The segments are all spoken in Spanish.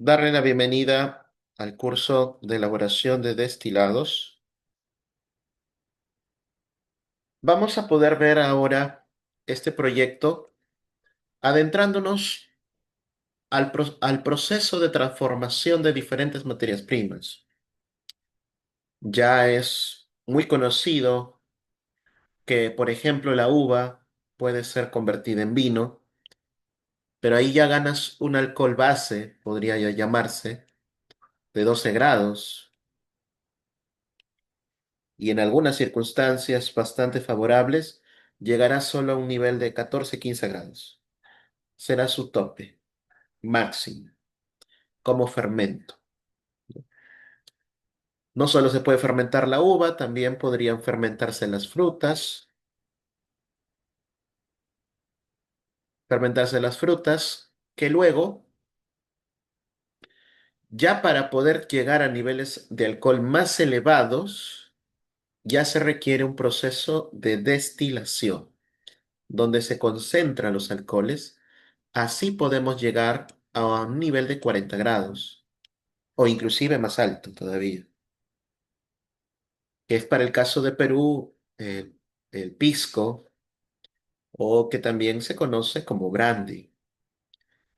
darle la bienvenida al curso de elaboración de destilados. Vamos a poder ver ahora este proyecto adentrándonos al proceso de transformación de diferentes materias primas. Ya es muy conocido que, por ejemplo, la uva puede ser convertida en vino, pero ahí ya ganas un alcohol base, podría ya llamarse, de 12 grados y en algunas circunstancias bastante favorables llegará solo a un nivel de 14-15 grados. Será su tope máximo como fermento. No solo se puede fermentar la uva, también podrían fermentarse las frutas que luego, ya para poder llegar a niveles de alcohol más elevados, ya se requiere un proceso de destilación, donde se concentran los alcoholes. Así podemos llegar a un nivel de 40 grados o inclusive más alto todavía, que es para el caso de Perú el pisco o que también se conoce como brandy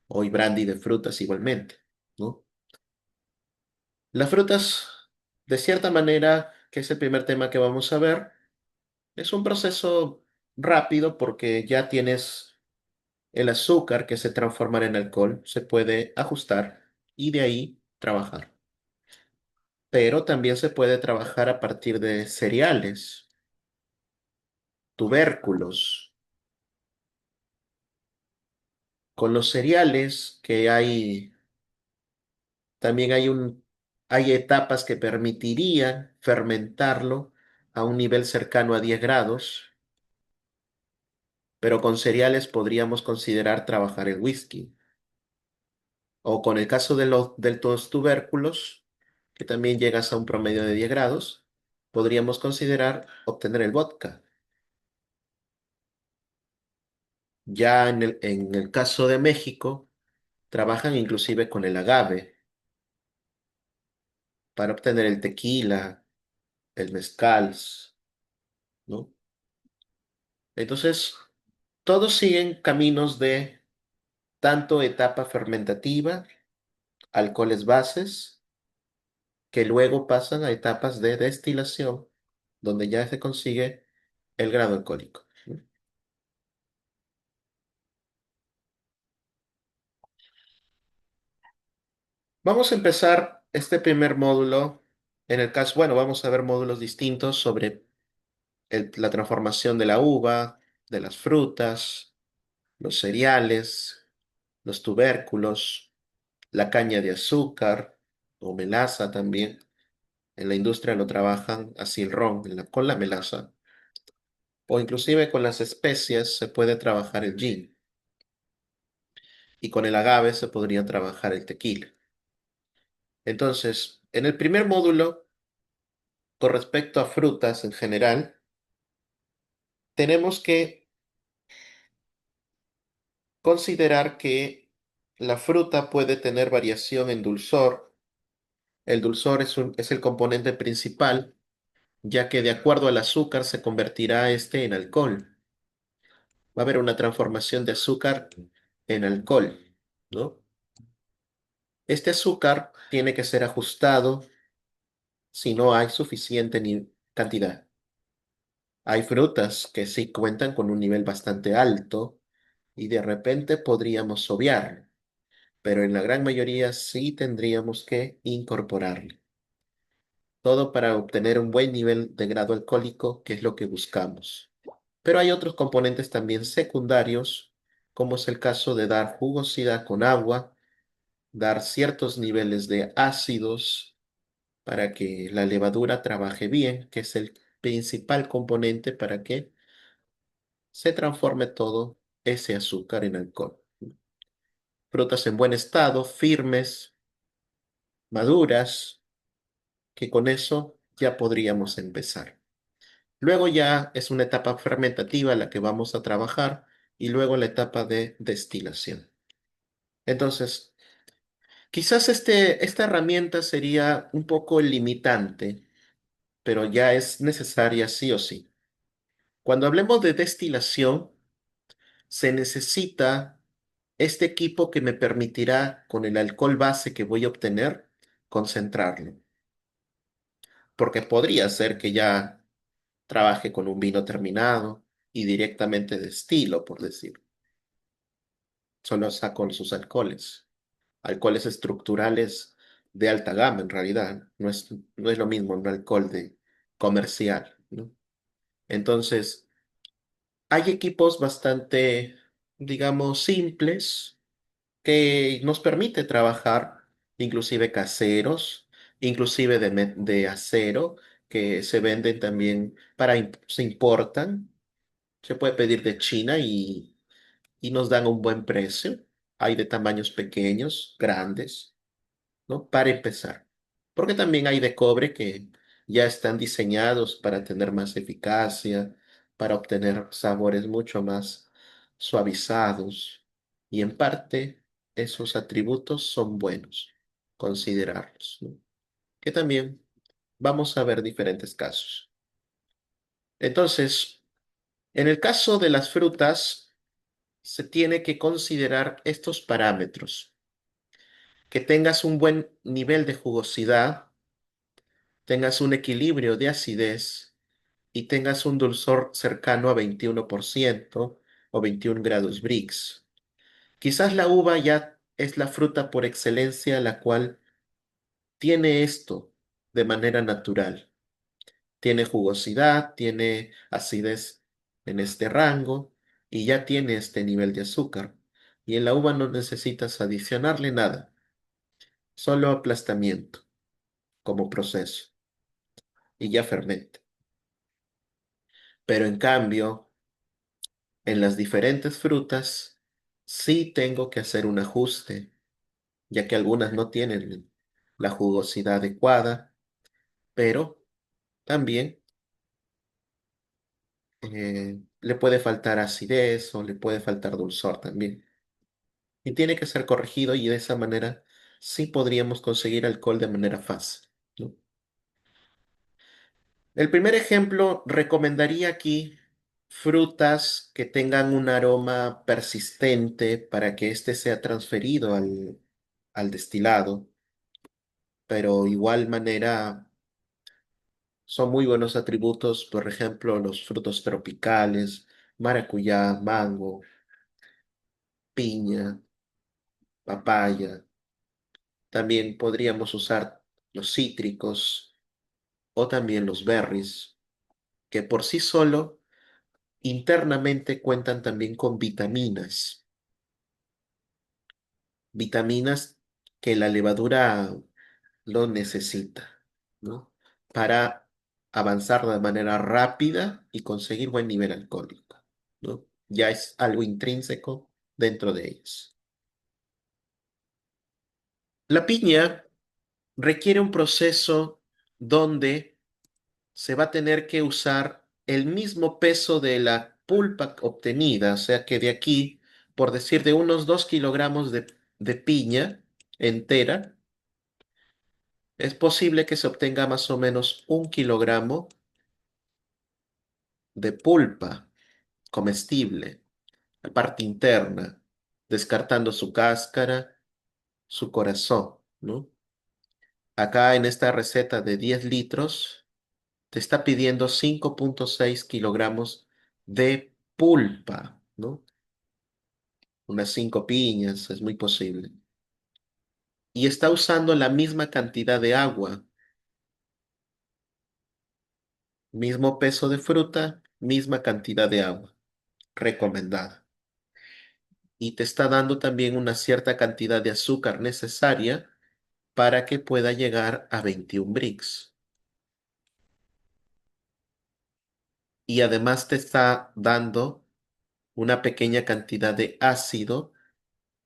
o y brandy de frutas igualmente, ¿no? Las frutas, de cierta manera, que es el primer tema que vamos a ver, es un proceso rápido porque ya tienes el azúcar que se transformará en alcohol, se puede ajustar y de ahí trabajar. Pero también se puede trabajar a partir de cereales, tubérculos. Con los cereales que hay, también hay etapas que permitirían fermentarlo a un nivel cercano a 10 grados, pero con cereales podríamos considerar trabajar el whisky. O con el caso de los tubérculos, que también llegas a un promedio de 10 grados, podríamos considerar obtener el vodka. Ya en el caso de México, trabajan inclusive con el agave para obtener el tequila, el mezcal, ¿no? Entonces, todos siguen caminos de tanto etapa fermentativa, alcoholes bases, que luego pasan a etapas de destilación, donde ya se consigue el grado alcohólico, ¿no? Vamos a empezar este primer módulo. En el caso, bueno, vamos a ver módulos distintos sobre la transformación de la uva, de las frutas, los cereales, los tubérculos, la caña de azúcar o melaza también. En la industria lo trabajan así el ron, con la melaza. O inclusive con las especias se puede trabajar el gin. Y con el agave se podría trabajar el tequila. Entonces, en el primer módulo, con respecto a frutas en general, tenemos que considerar que la fruta puede tener variación en dulzor. El dulzor es el componente principal, ya que de acuerdo al azúcar se convertirá este en alcohol. Va a haber una transformación de azúcar en alcohol, ¿no? Este azúcar tiene que ser ajustado si no hay suficiente cantidad. Hay frutas que sí cuentan con un nivel bastante alto y de repente podríamos obviarlo, pero en la gran mayoría sí tendríamos que incorporarlo. Todo para obtener un buen nivel de grado alcohólico, que es lo que buscamos. Pero hay otros componentes también secundarios, como es el caso de dar jugosidad con agua, dar ciertos niveles de ácidos para que la levadura trabaje bien, que es el principal componente para que se transforme todo ese azúcar en alcohol. Frutas en buen estado, firmes, maduras, que con eso ya podríamos empezar. Luego ya es una etapa fermentativa la que vamos a trabajar y luego la etapa de destilación. Entonces, Quizás esta herramienta sería un poco limitante, pero ya es necesaria sí o sí. Cuando hablemos de destilación, se necesita este equipo que me permitirá, con el alcohol base que voy a obtener, concentrarlo. Porque podría ser que ya trabaje con un vino terminado y directamente destilo, por decir. Solo saco sus alcoholes. Alcoholes estructurales de alta gama, en realidad. No es lo mismo un alcohol de comercial, ¿no? Entonces, hay equipos bastante, digamos, simples que nos permite trabajar, inclusive caseros, inclusive de acero, que se venden también se importan. Se puede pedir de China y nos dan un buen precio. Hay de tamaños pequeños, grandes, ¿no? Para empezar. Porque también hay de cobre que ya están diseñados para tener más eficacia, para obtener sabores mucho más suavizados. Y en parte esos atributos son buenos considerarlos, ¿no? Que también vamos a ver diferentes casos. Entonces, en el caso de las frutas, se tiene que considerar estos parámetros: que tengas un buen nivel de jugosidad, tengas un equilibrio de acidez y tengas un dulzor cercano a 21% o 21 grados Brix. Quizás la uva ya es la fruta por excelencia la cual tiene esto de manera natural. Tiene jugosidad, tiene acidez en este rango y ya tiene este nivel de azúcar. Y en la uva no necesitas adicionarle nada, solo aplastamiento como proceso y ya fermenta. Pero en cambio, en las diferentes frutas sí tengo que hacer un ajuste, ya que algunas no tienen la jugosidad adecuada, pero también le puede faltar acidez o le puede faltar dulzor también. Y tiene que ser corregido y de esa manera sí podríamos conseguir alcohol de manera fácil, ¿no? El primer ejemplo, recomendaría aquí frutas que tengan un aroma persistente para que éste sea transferido al destilado, pero igual manera son muy buenos atributos, por ejemplo, los frutos tropicales, maracuyá, mango, piña, papaya. También podríamos usar los cítricos o también los berries, que por sí solo internamente cuentan también con vitaminas que la levadura lo necesita, ¿no? Para avanzar de manera rápida y conseguir buen nivel alcohólico, ¿no? Ya es algo intrínseco dentro de ellos. La piña requiere un proceso donde se va a tener que usar el mismo peso de la pulpa obtenida, o sea que de aquí, por decir, de unos 2 kilogramos de piña entera, es posible que se obtenga más o menos 1 kilogramo de pulpa comestible, la parte interna, descartando su cáscara, su corazón, ¿no? Acá en esta receta de 10 litros, te está pidiendo 5,6 kilogramos de pulpa, ¿no? Unas 5 piñas, es muy posible. Y está usando la misma cantidad de agua, mismo peso de fruta, misma cantidad de agua recomendada. Y te está dando también una cierta cantidad de azúcar necesaria para que pueda llegar a 21 Brix. Y además te está dando una pequeña cantidad de ácido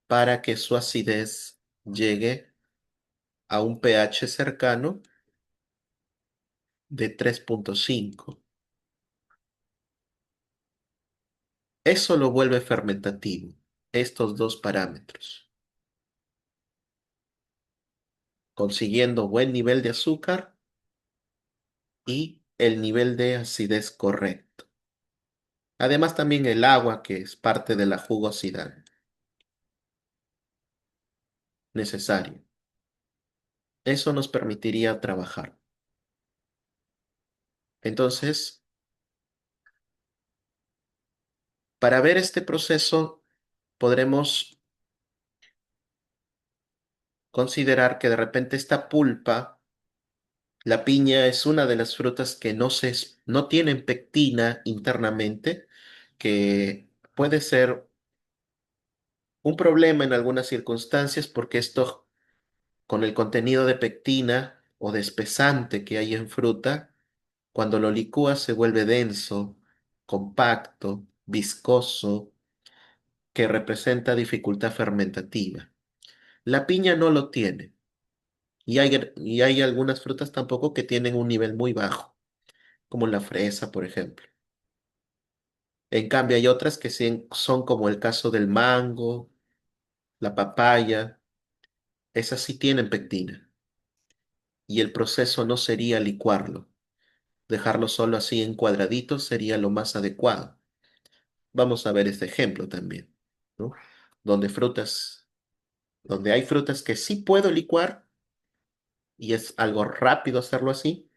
para que su acidez llegue a un pH cercano de 3,5. Eso lo vuelve fermentativo, estos dos parámetros. consiguiendo buen nivel de azúcar y el nivel de acidez correcto. Además también el agua, que es parte de la jugosidad necesaria. Eso nos permitiría trabajar. Entonces, para ver este proceso, podremos considerar que de repente esta pulpa, la piña es una de las frutas que no tienen pectina internamente, que puede ser un problema en algunas circunstancias porque esto, con el contenido de pectina o de espesante que hay en fruta, cuando lo licúas se vuelve denso, compacto, viscoso, que representa dificultad fermentativa. La piña no lo tiene y hay algunas frutas tampoco que tienen un nivel muy bajo, como la fresa, por ejemplo. En cambio, hay otras que sí son como el caso del mango, la papaya, esas sí tienen pectina y el proceso no sería licuarlo. Dejarlo solo así en cuadraditos sería lo más adecuado. Vamos a ver este ejemplo también, ¿no? Donde frutas, donde hay frutas que sí puedo licuar y es algo rápido hacerlo así,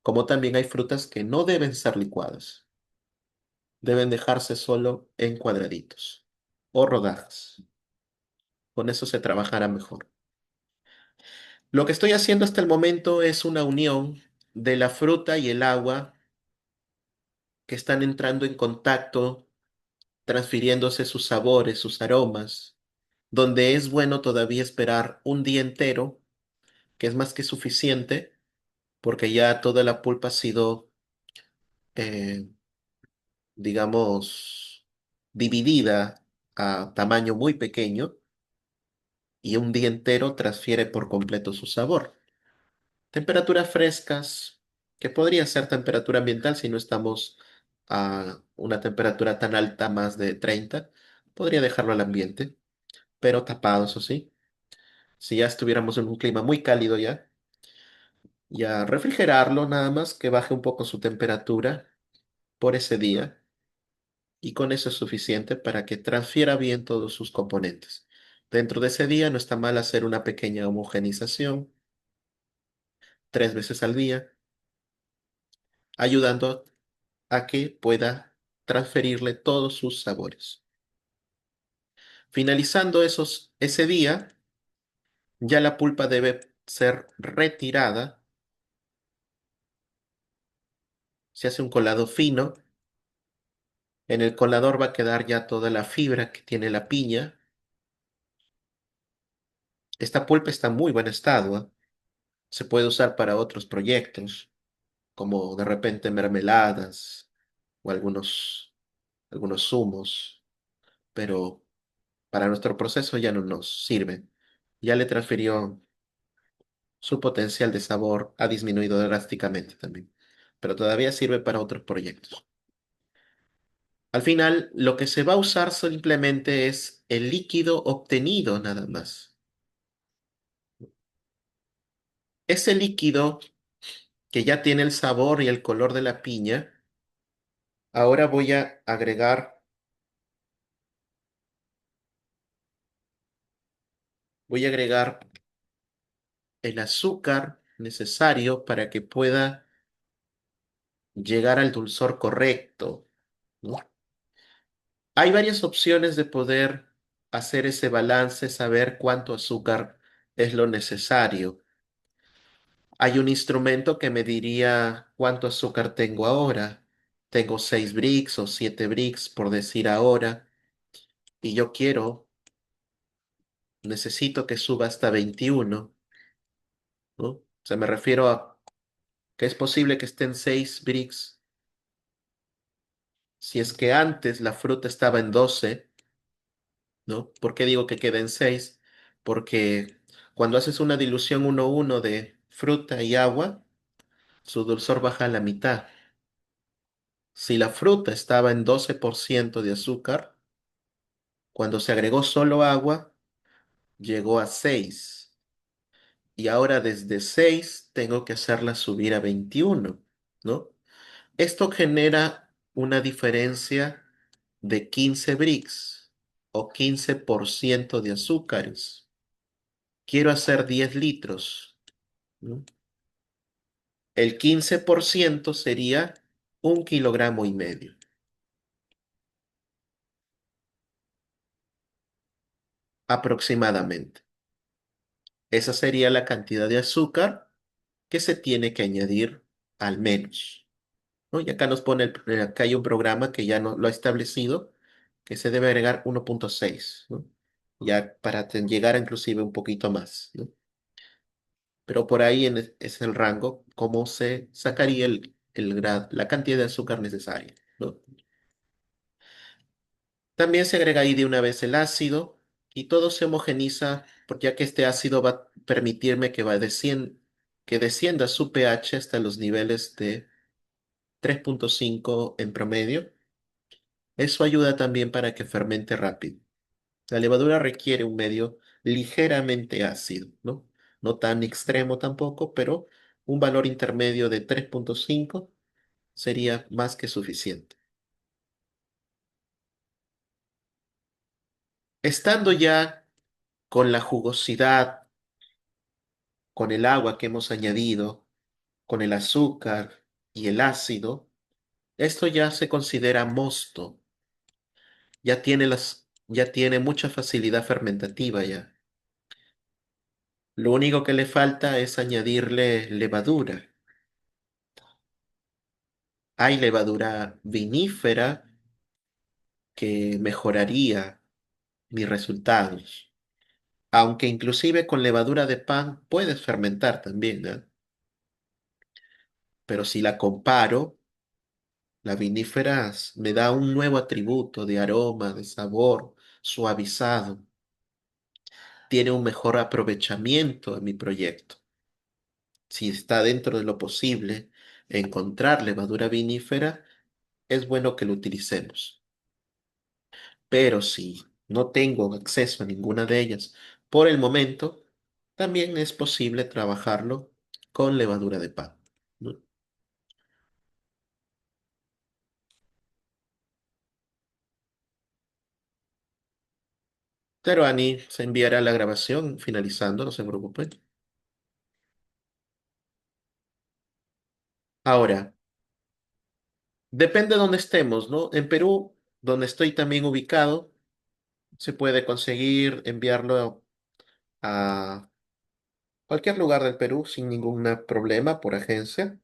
como también hay frutas que no deben ser licuadas, deben dejarse solo en cuadraditos o rodajas. Con eso se trabajará mejor. Lo que estoy haciendo hasta el momento es una unión de la fruta y el agua que están entrando en contacto, transfiriéndose sus sabores, sus aromas, donde es bueno todavía esperar un día entero, que es más que suficiente, porque ya toda la pulpa ha sido, eh, digamos, dividida a tamaño muy pequeño y un día entero transfiere por completo su sabor. Temperaturas frescas, que podría ser temperatura ambiental si no estamos a una temperatura tan alta, más de 30, podría dejarlo al ambiente, pero tapado, eso sí. Si ya estuviéramos en un clima muy cálido ya refrigerarlo nada más, que baje un poco su temperatura por ese día, y con eso es suficiente para que transfiera bien todos sus componentes. Dentro de ese día no está mal hacer una pequeña homogenización 3 veces al día, ayudando a que pueda transferirle todos sus sabores. Finalizando ese día, ya la pulpa debe ser retirada. Se hace un colado fino. En el colador va a quedar ya toda la fibra que tiene la piña. Esta pulpa está en muy buen estado, ¿eh? Se puede usar para otros proyectos, como de repente mermeladas o algunos zumos, pero para nuestro proceso ya no nos sirve. Ya le transfirió su potencial de sabor, ha disminuido drásticamente también, pero todavía sirve para otros proyectos. Al final, lo que se va a usar simplemente es el líquido obtenido nada más. Ese líquido que ya tiene el sabor y el color de la piña, ahora voy a agregar el azúcar necesario para que pueda llegar al dulzor correcto, ¿no? Hay varias opciones de poder hacer ese balance, saber cuánto azúcar es lo necesario. Hay un instrumento que me diría cuánto azúcar tengo ahora. Tengo 6 bricks o 7 bricks, por decir ahora, y yo necesito que suba hasta 21, ¿no? O sea, me refiero a que es posible que estén 6 bricks. Si es que antes la fruta estaba en 12, ¿no? ¿Por qué digo que queda en 6? Porque cuando haces una dilución 1:1 de fruta y agua, su dulzor baja a la mitad. Si la fruta estaba en 12% de azúcar, cuando se agregó solo agua, llegó a 6. y ahora desde 6 tengo que hacerla subir a 21, ¿no? Esto genera una diferencia de 15 brix o 15% de azúcares. Quiero hacer 10 litros, ¿no? El 15% sería 1,5 kilogramos aproximadamente. Esa sería la cantidad de azúcar que se tiene que añadir al menos, ¿no? Y acá nos pone, acá hay un programa que ya no, lo ha establecido, que se debe agregar 1,6, ¿no? Ya para llegar a inclusive un poquito más, ¿no? Pero por ahí es el rango, cómo se sacaría la cantidad de azúcar necesaria, ¿no? También se agrega ahí de una vez el ácido y todo se homogeniza, porque ya que este ácido va a permitirme que descienda su pH hasta los niveles de 3,5 en promedio. Eso ayuda también para que fermente rápido. La levadura requiere un medio ligeramente ácido, ¿no? No tan extremo tampoco, pero un valor intermedio de 3,5 sería más que suficiente. Estando ya con la jugosidad, con el agua que hemos añadido, con el azúcar y el ácido, esto ya se considera mosto, ya tiene mucha facilidad fermentativa ya. Lo único que le falta es añadirle levadura. Hay levadura vinífera que mejoraría mis resultados. Aunque inclusive con levadura de pan puedes fermentar también, ¿eh? Pero si la comparo, la vinífera me da un nuevo atributo de aroma, de sabor, suavizado. Tiene un mejor aprovechamiento de mi proyecto. Si está dentro de lo posible encontrar levadura vinífera, es bueno que lo utilicemos. Pero si no tengo acceso a ninguna de ellas por el momento, también es posible trabajarlo con levadura de pan, ¿no? Pero Ani se enviará la grabación finalizando, no se preocupen. Ahora, depende de dónde estemos, ¿no? En Perú, donde estoy también ubicado, se puede conseguir enviarlo a cualquier lugar del Perú sin ningún problema por agencia.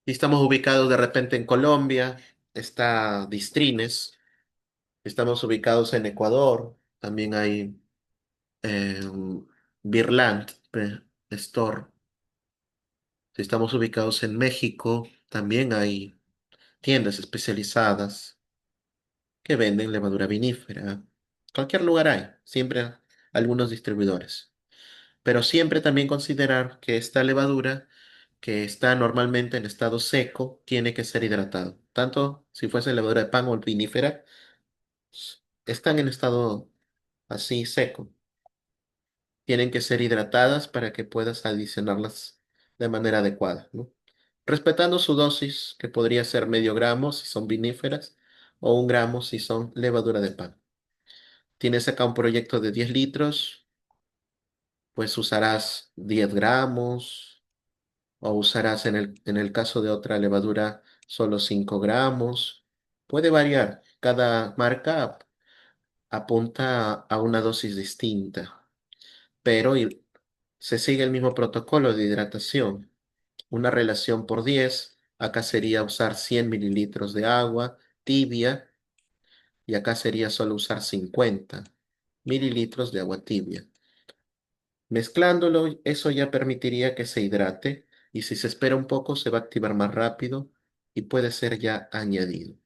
Y estamos ubicados de repente en Colombia, está Distrines, estamos ubicados en Ecuador, también hay eh, Birland Store. Si estamos ubicados en México, también hay tiendas especializadas que venden levadura vinífera. Cualquier lugar hay, siempre algunos distribuidores. Pero siempre también considerar que esta levadura, que está normalmente en estado seco, tiene que ser hidratado. Tanto si fuese levadura de pan o vinífera, están en estado así seco. Tienen que ser hidratadas para que puedas adicionarlas de manera adecuada, ¿no? Respetando su dosis, que podría ser medio gramo si son viníferas o 1 gramo si son levadura de pan. Tienes acá un proyecto de 10 litros, pues usarás 10 gramos o usarás en el caso de otra levadura solo 5 gramos. Puede variar. Cada marca apunta a una dosis distinta, pero se sigue el mismo protocolo de hidratación. Una relación por 10, acá sería usar 100 mililitros de agua tibia y acá sería solo usar 50 mililitros de agua tibia. Mezclándolo, eso ya permitiría que se hidrate y si se espera un poco se va a activar más rápido y puede ser ya añadido.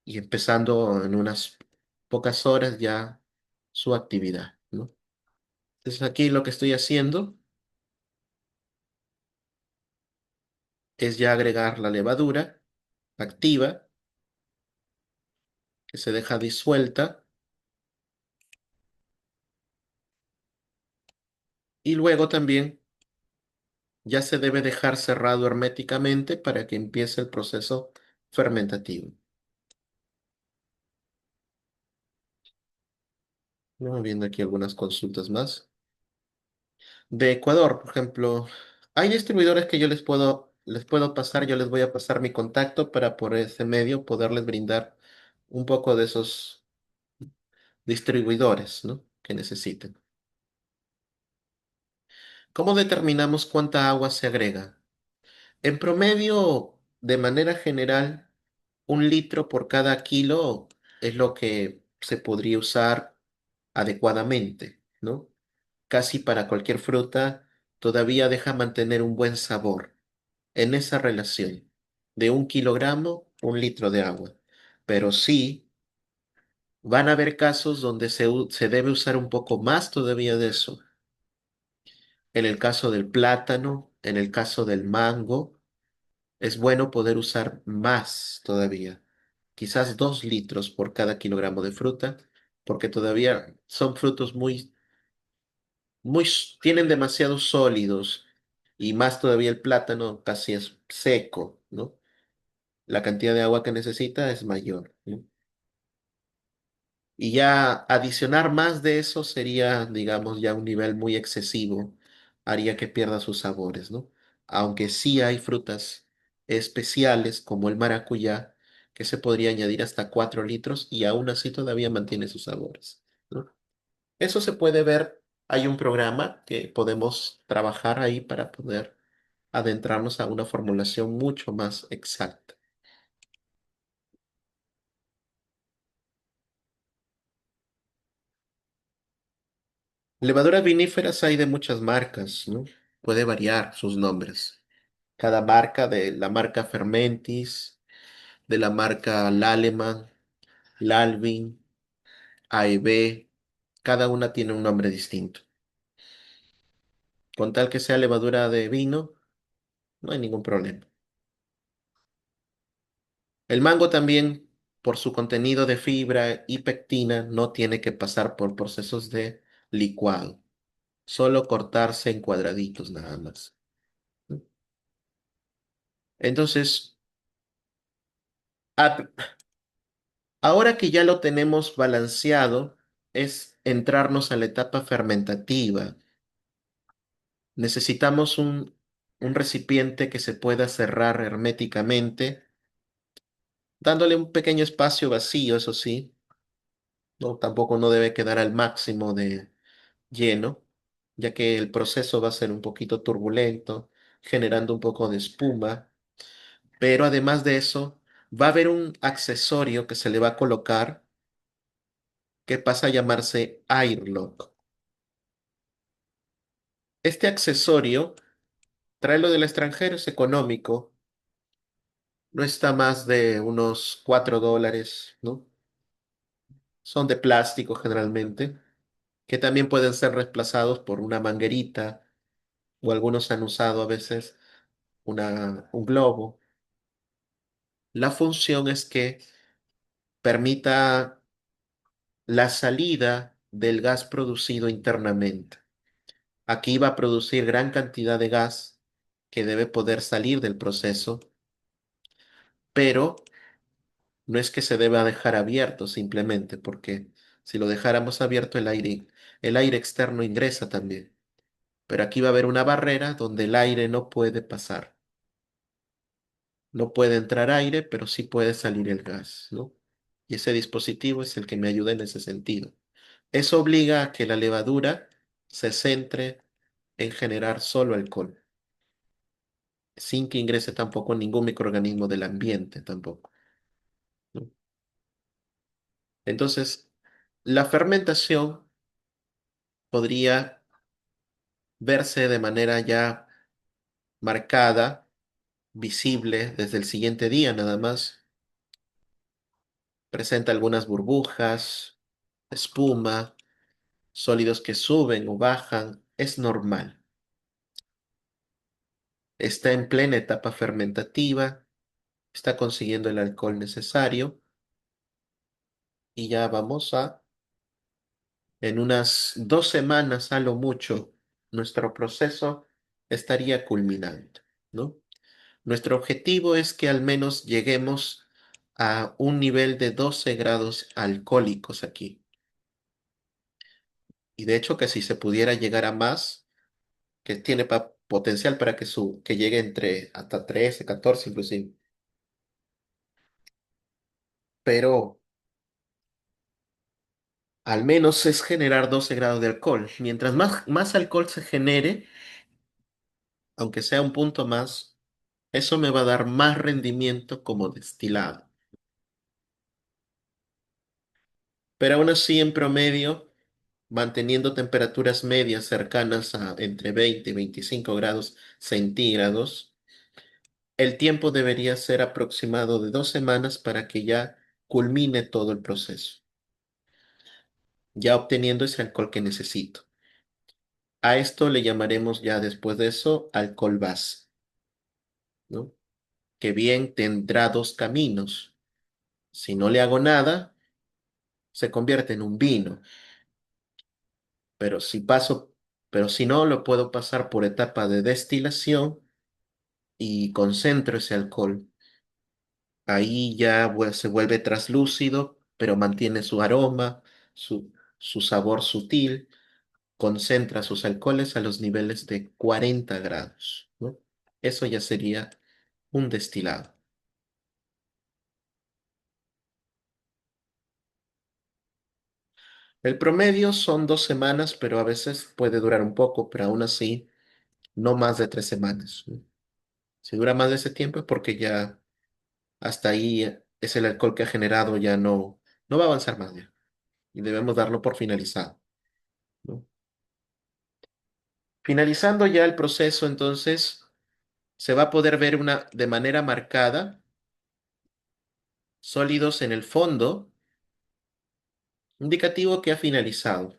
Y empezando en unas pocas horas ya su actividad, ¿no? Entonces aquí lo que estoy haciendo es ya agregar la levadura activa que se deja disuelta y luego también ya se debe dejar cerrado herméticamente para que empiece el proceso fermentativo. Vamos viendo aquí algunas consultas más. De Ecuador, por ejemplo, hay distribuidores que yo les puedo pasar, yo les voy a pasar mi contacto para por ese medio poderles brindar un poco de esos distribuidores, ¿no? Que necesiten. ¿Cómo determinamos cuánta agua se agrega? En promedio, de manera general, 1 litro por cada kilo es lo que se podría usar adecuadamente, ¿no? Casi para cualquier fruta todavía deja mantener un buen sabor en esa relación de 1 kilogramo, 1 litro de agua. Pero sí, van a haber casos donde se debe usar un poco más todavía de eso. En el caso del plátano, en el caso del mango, es bueno poder usar más todavía. Quizás 2 litros por cada kilogramo de fruta, porque todavía son frutos tienen demasiados sólidos y más todavía el plátano casi es seco, ¿no? La cantidad de agua que necesita es mayor, ¿no? Y ya adicionar más de eso sería, digamos, ya un nivel muy excesivo, haría que pierda sus sabores, ¿no? Aunque sí hay frutas especiales como el maracuyá, que se podría añadir hasta 4 litros y aún así todavía mantiene sus sabores, ¿no? Eso se puede ver, hay un programa que podemos trabajar ahí para poder adentrarnos a una formulación mucho más exacta. Levaduras viníferas hay de muchas marcas, ¿no? Puede variar sus nombres. Cada marca, de la marca Fermentis, de la marca Laleman, Lalvin, AEB, cada una tiene un nombre distinto. Con tal que sea levadura de vino, no hay ningún problema. El mango también, por su contenido de fibra y pectina, no tiene que pasar por procesos de licuado, solo cortarse en cuadraditos nada más. Entonces, a- ahora que ya lo tenemos balanceado, es entrarnos a la etapa fermentativa. Necesitamos un recipiente que se pueda cerrar herméticamente, dándole un pequeño espacio vacío, eso sí, no, tampoco no debe quedar al máximo de lleno, ya que el proceso va a ser un poquito turbulento, generando un poco de espuma, pero además de eso, va a haber un accesorio que se le va a colocar que pasa a llamarse airlock. Este accesorio, tráelo del extranjero, es económico, no está más de unos $4, ¿no? Son de plástico generalmente, que también pueden ser reemplazados por una manguerita o algunos han usado a veces un globo. La función es que permita la salida del gas producido internamente. Aquí va a producir gran cantidad de gas que debe poder salir del proceso, pero no es que se deba dejar abierto simplemente, porque si lo dejáramos abierto el aire externo ingresa también. Pero aquí va a haber una barrera donde el aire no puede pasar. No puede entrar aire, pero sí puede salir el gas, ¿no? Y ese dispositivo es el que me ayuda en ese sentido. Eso obliga a que la levadura se centre en generar solo alcohol, sin que ingrese tampoco ningún microorganismo del ambiente tampoco, ¿no? Entonces, la fermentación podría verse de manera ya marcada, visible desde el siguiente día nada más. Presenta algunas burbujas, espuma, sólidos que suben o bajan, es normal. Está en plena etapa fermentativa, está consiguiendo el alcohol necesario y ya vamos a, en unas 2 semanas a lo mucho, nuestro proceso estaría culminando, ¿no? Nuestro objetivo es que al menos lleguemos a un nivel de 12 grados alcohólicos aquí. Y de hecho que si se pudiera llegar a más, que tiene potencial para que llegue entre hasta 13, 14 inclusive. Pero al menos es generar 12 grados de alcohol. Mientras más alcohol se genere, aunque sea un punto más, eso me va a dar más rendimiento como destilado. Pero aún así, en promedio, manteniendo temperaturas medias cercanas a entre 20 y 25 grados centígrados, el tiempo debería ser aproximado de 2 semanas para que ya culmine todo el proceso, ya obteniendo ese alcohol que necesito. A esto le llamaremos ya después de eso alcohol base, ¿no? Que bien tendrá dos caminos. Si no le hago nada, se convierte en un vino, pero si paso, pero si no, lo puedo pasar por etapa de destilación y concentro ese alcohol. Ahí ya se vuelve traslúcido, pero mantiene su aroma, su sabor sutil, concentra sus alcoholes a los niveles de 40 grados, ¿no? Eso ya sería un destilado. El promedio son 2 semanas, pero a veces puede durar un poco, pero aún así no más de 3 semanas, ¿no? Si dura más de ese tiempo es porque ya hasta ahí es el alcohol que ha generado, ya no va a avanzar más ya, y debemos darlo por finalizado, ¿no? Finalizando ya el proceso, entonces, se va a poder ver de manera marcada sólidos en el fondo, indicativo que ha finalizado.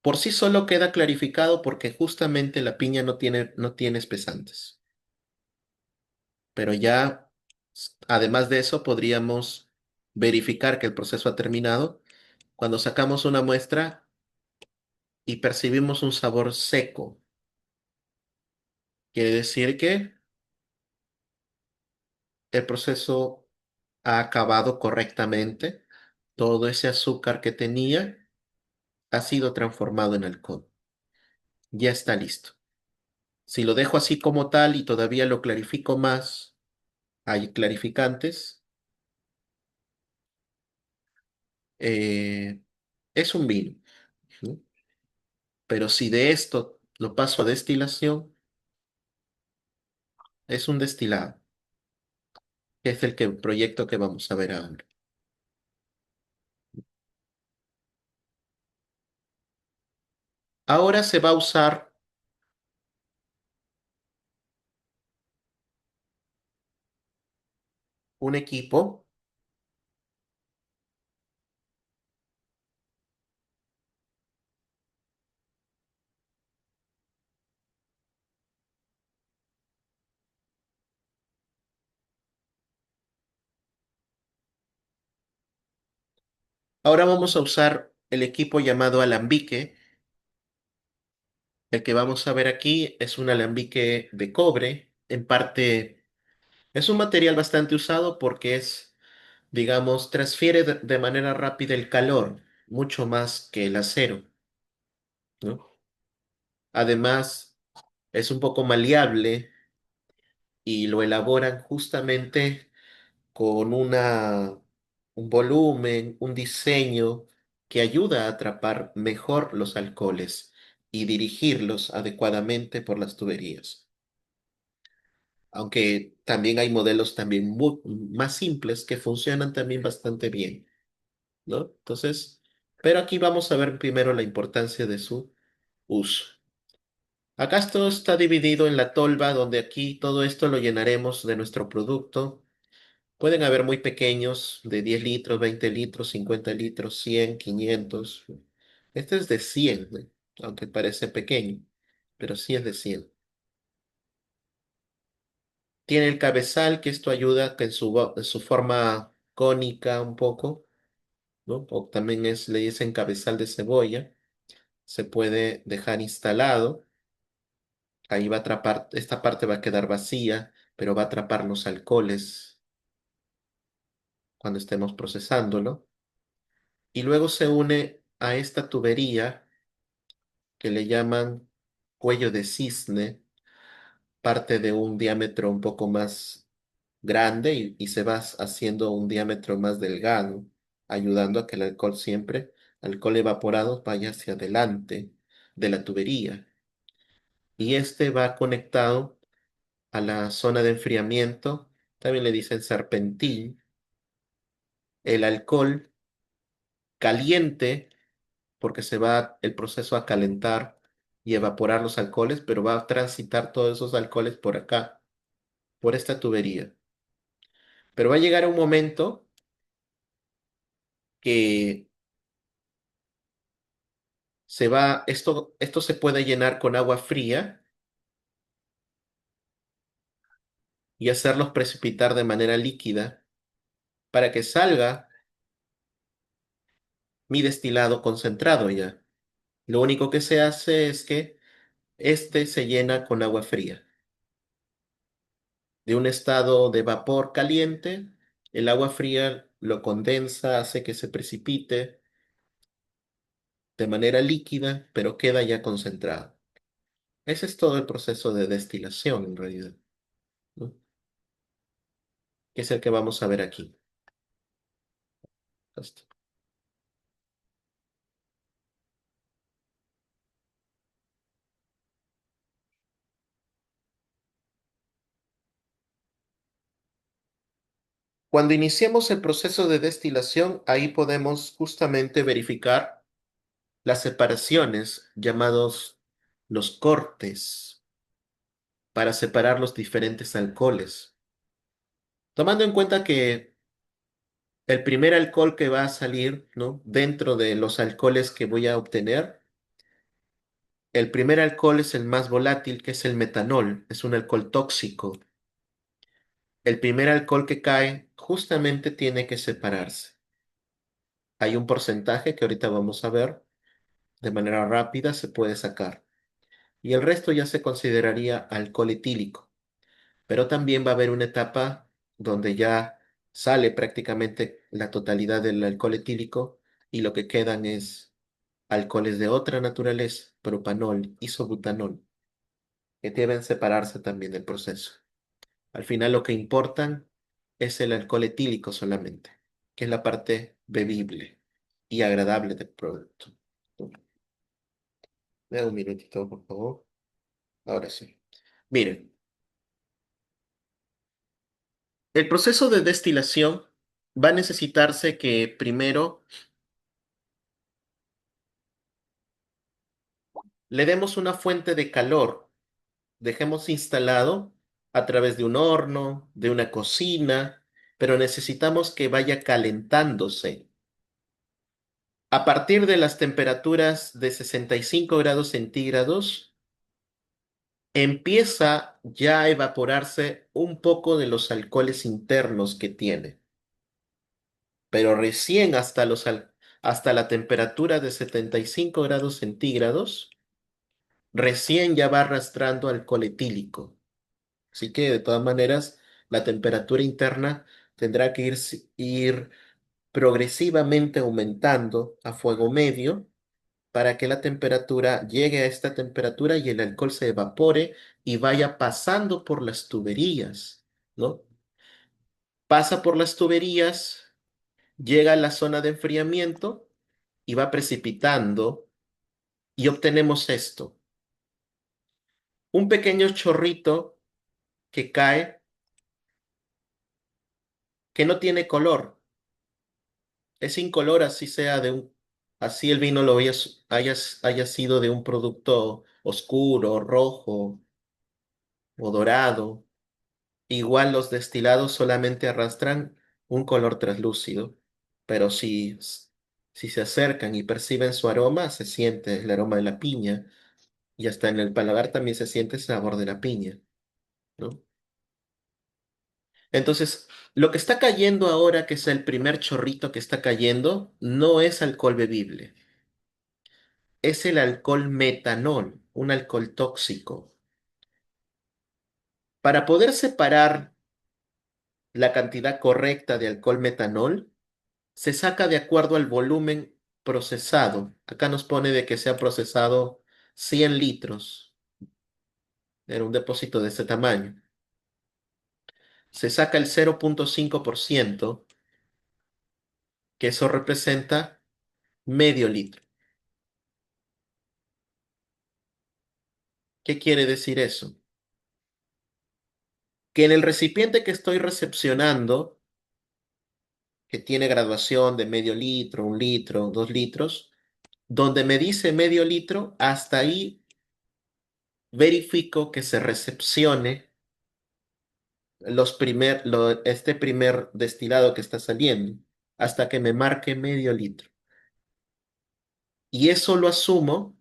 Por sí solo queda clarificado porque justamente la piña no tiene espesantes. Pero ya, además de eso, podríamos verificar que el proceso ha terminado cuando sacamos una muestra y percibimos un sabor seco. Quiere decir que el proceso ha acabado correctamente. Todo ese azúcar que tenía ha sido transformado en alcohol. Ya está listo. Si lo dejo así como tal y todavía lo clarifico más, hay clarificantes, eh, es un vino, ¿no? Pero si de esto lo paso a destilación, es un destilado, que es el proyecto que vamos a ver ahora. Ahora se va a usar un equipo. Ahora vamos a usar el equipo llamado alambique. El que vamos a ver aquí es un alambique de cobre. En parte es un material bastante usado porque digamos, transfiere de manera rápida el calor, mucho más que el acero, ¿no? Además, es un poco maleable y lo elaboran justamente con un volumen, un diseño que ayuda a atrapar mejor los alcoholes y dirigirlos adecuadamente por las tuberías. Aunque también hay modelos también más simples que funcionan también bastante bien, ¿no? Entonces, pero aquí vamos a ver primero la importancia de su uso. Acá esto está dividido en la tolva, donde aquí todo esto lo llenaremos de nuestro producto. Pueden haber muy pequeños, de 10 litros, 20 litros, 50 litros, 100, 500. Este es de 100, ¿no? Aunque parece pequeño, pero sí es de 100. Tiene el cabezal, que esto ayuda que en su forma cónica un poco, ¿no? O también le dicen cabezal de cebolla. Se puede dejar instalado. Ahí va a atrapar, esta parte va a quedar vacía, pero va a atrapar los alcoholes cuando estemos procesándolo. Y luego se une a esta tubería que le llaman cuello de cisne, parte de un diámetro un poco más grande y se va haciendo un diámetro más delgado, ayudando a que el alcohol evaporado, vaya hacia adelante de la tubería. Y este va conectado a la zona de enfriamiento, también le dicen serpentín. El alcohol caliente, porque se va el proceso a calentar y evaporar los alcoholes, pero va a transitar todos esos alcoholes por acá, por esta tubería. Pero va a llegar un momento que esto se puede llenar con agua fría y hacerlos precipitar de manera líquida para que salga mi destilado concentrado ya. Lo único que se hace es que este se llena con agua fría. De un estado de vapor caliente, el agua fría lo condensa, hace que se precipite de manera líquida, pero queda ya concentrado. Ese es todo el proceso de destilación en realidad, ¿no? Que es el que vamos a ver aquí. Listo. Cuando iniciemos el proceso de destilación, ahí podemos justamente verificar las separaciones, llamados los cortes, para separar los diferentes alcoholes. Tomando en cuenta que el primer alcohol que va a salir, ¿no? Dentro de los alcoholes que voy a obtener, el primer alcohol es el más volátil, que es el metanol, es un alcohol tóxico. El primer alcohol que cae justamente tiene que separarse. Hay un porcentaje que ahorita vamos a ver, de manera rápida se puede sacar. Y el resto ya se consideraría alcohol etílico. Pero también va a haber una etapa donde ya sale prácticamente la totalidad del alcohol etílico y lo que quedan es alcoholes de otra naturaleza, propanol, isobutanol, que deben separarse también del proceso. Al final lo que importan es el alcohol etílico solamente, que es la parte bebible y agradable del producto. Me da un minutito, por favor. Ahora sí. Miren, el proceso de destilación va a necesitarse que primero le demos una fuente de calor, dejemos instalado a través de un horno, de una cocina, pero necesitamos que vaya calentándose. A partir de las temperaturas de 65 grados centígrados, empieza ya a evaporarse un poco de los alcoholes internos que tiene, pero recién hasta la temperatura de 75 grados centígrados, recién ya va arrastrando alcohol etílico. Así que de todas maneras, la temperatura interna tendrá que ir progresivamente aumentando a fuego medio para que la temperatura llegue a esta temperatura y el alcohol se evapore y vaya pasando por las tuberías, ¿no? Pasa por las tuberías, llega a la zona de enfriamiento y va precipitando y obtenemos esto, un pequeño chorrito que cae, que no tiene color, es incolor así sea así el vino haya sido de un producto oscuro, rojo o dorado. Igual los destilados solamente arrastran un color translúcido, pero Si se acercan y perciben su aroma, se siente el aroma de la piña y hasta en el paladar también se siente el sabor de la piña, ¿no? Entonces, lo que está cayendo ahora, que es el primer chorrito que está cayendo, no es alcohol bebible, es el alcohol metanol, un alcohol tóxico. Para poder separar la cantidad correcta de alcohol metanol, se saca de acuerdo al volumen procesado. Acá nos pone de que se ha procesado 100 litros en un depósito de ese tamaño. Se saca el 0,5%, que eso representa medio litro. ¿Qué quiere decir eso? Que en el recipiente que estoy recepcionando, que tiene graduación de medio litro, 1 litro, 2 litros, donde me dice medio litro, hasta ahí verifico que se recepcione este primer destilado que está saliendo, hasta que me marque medio litro. Y eso lo asumo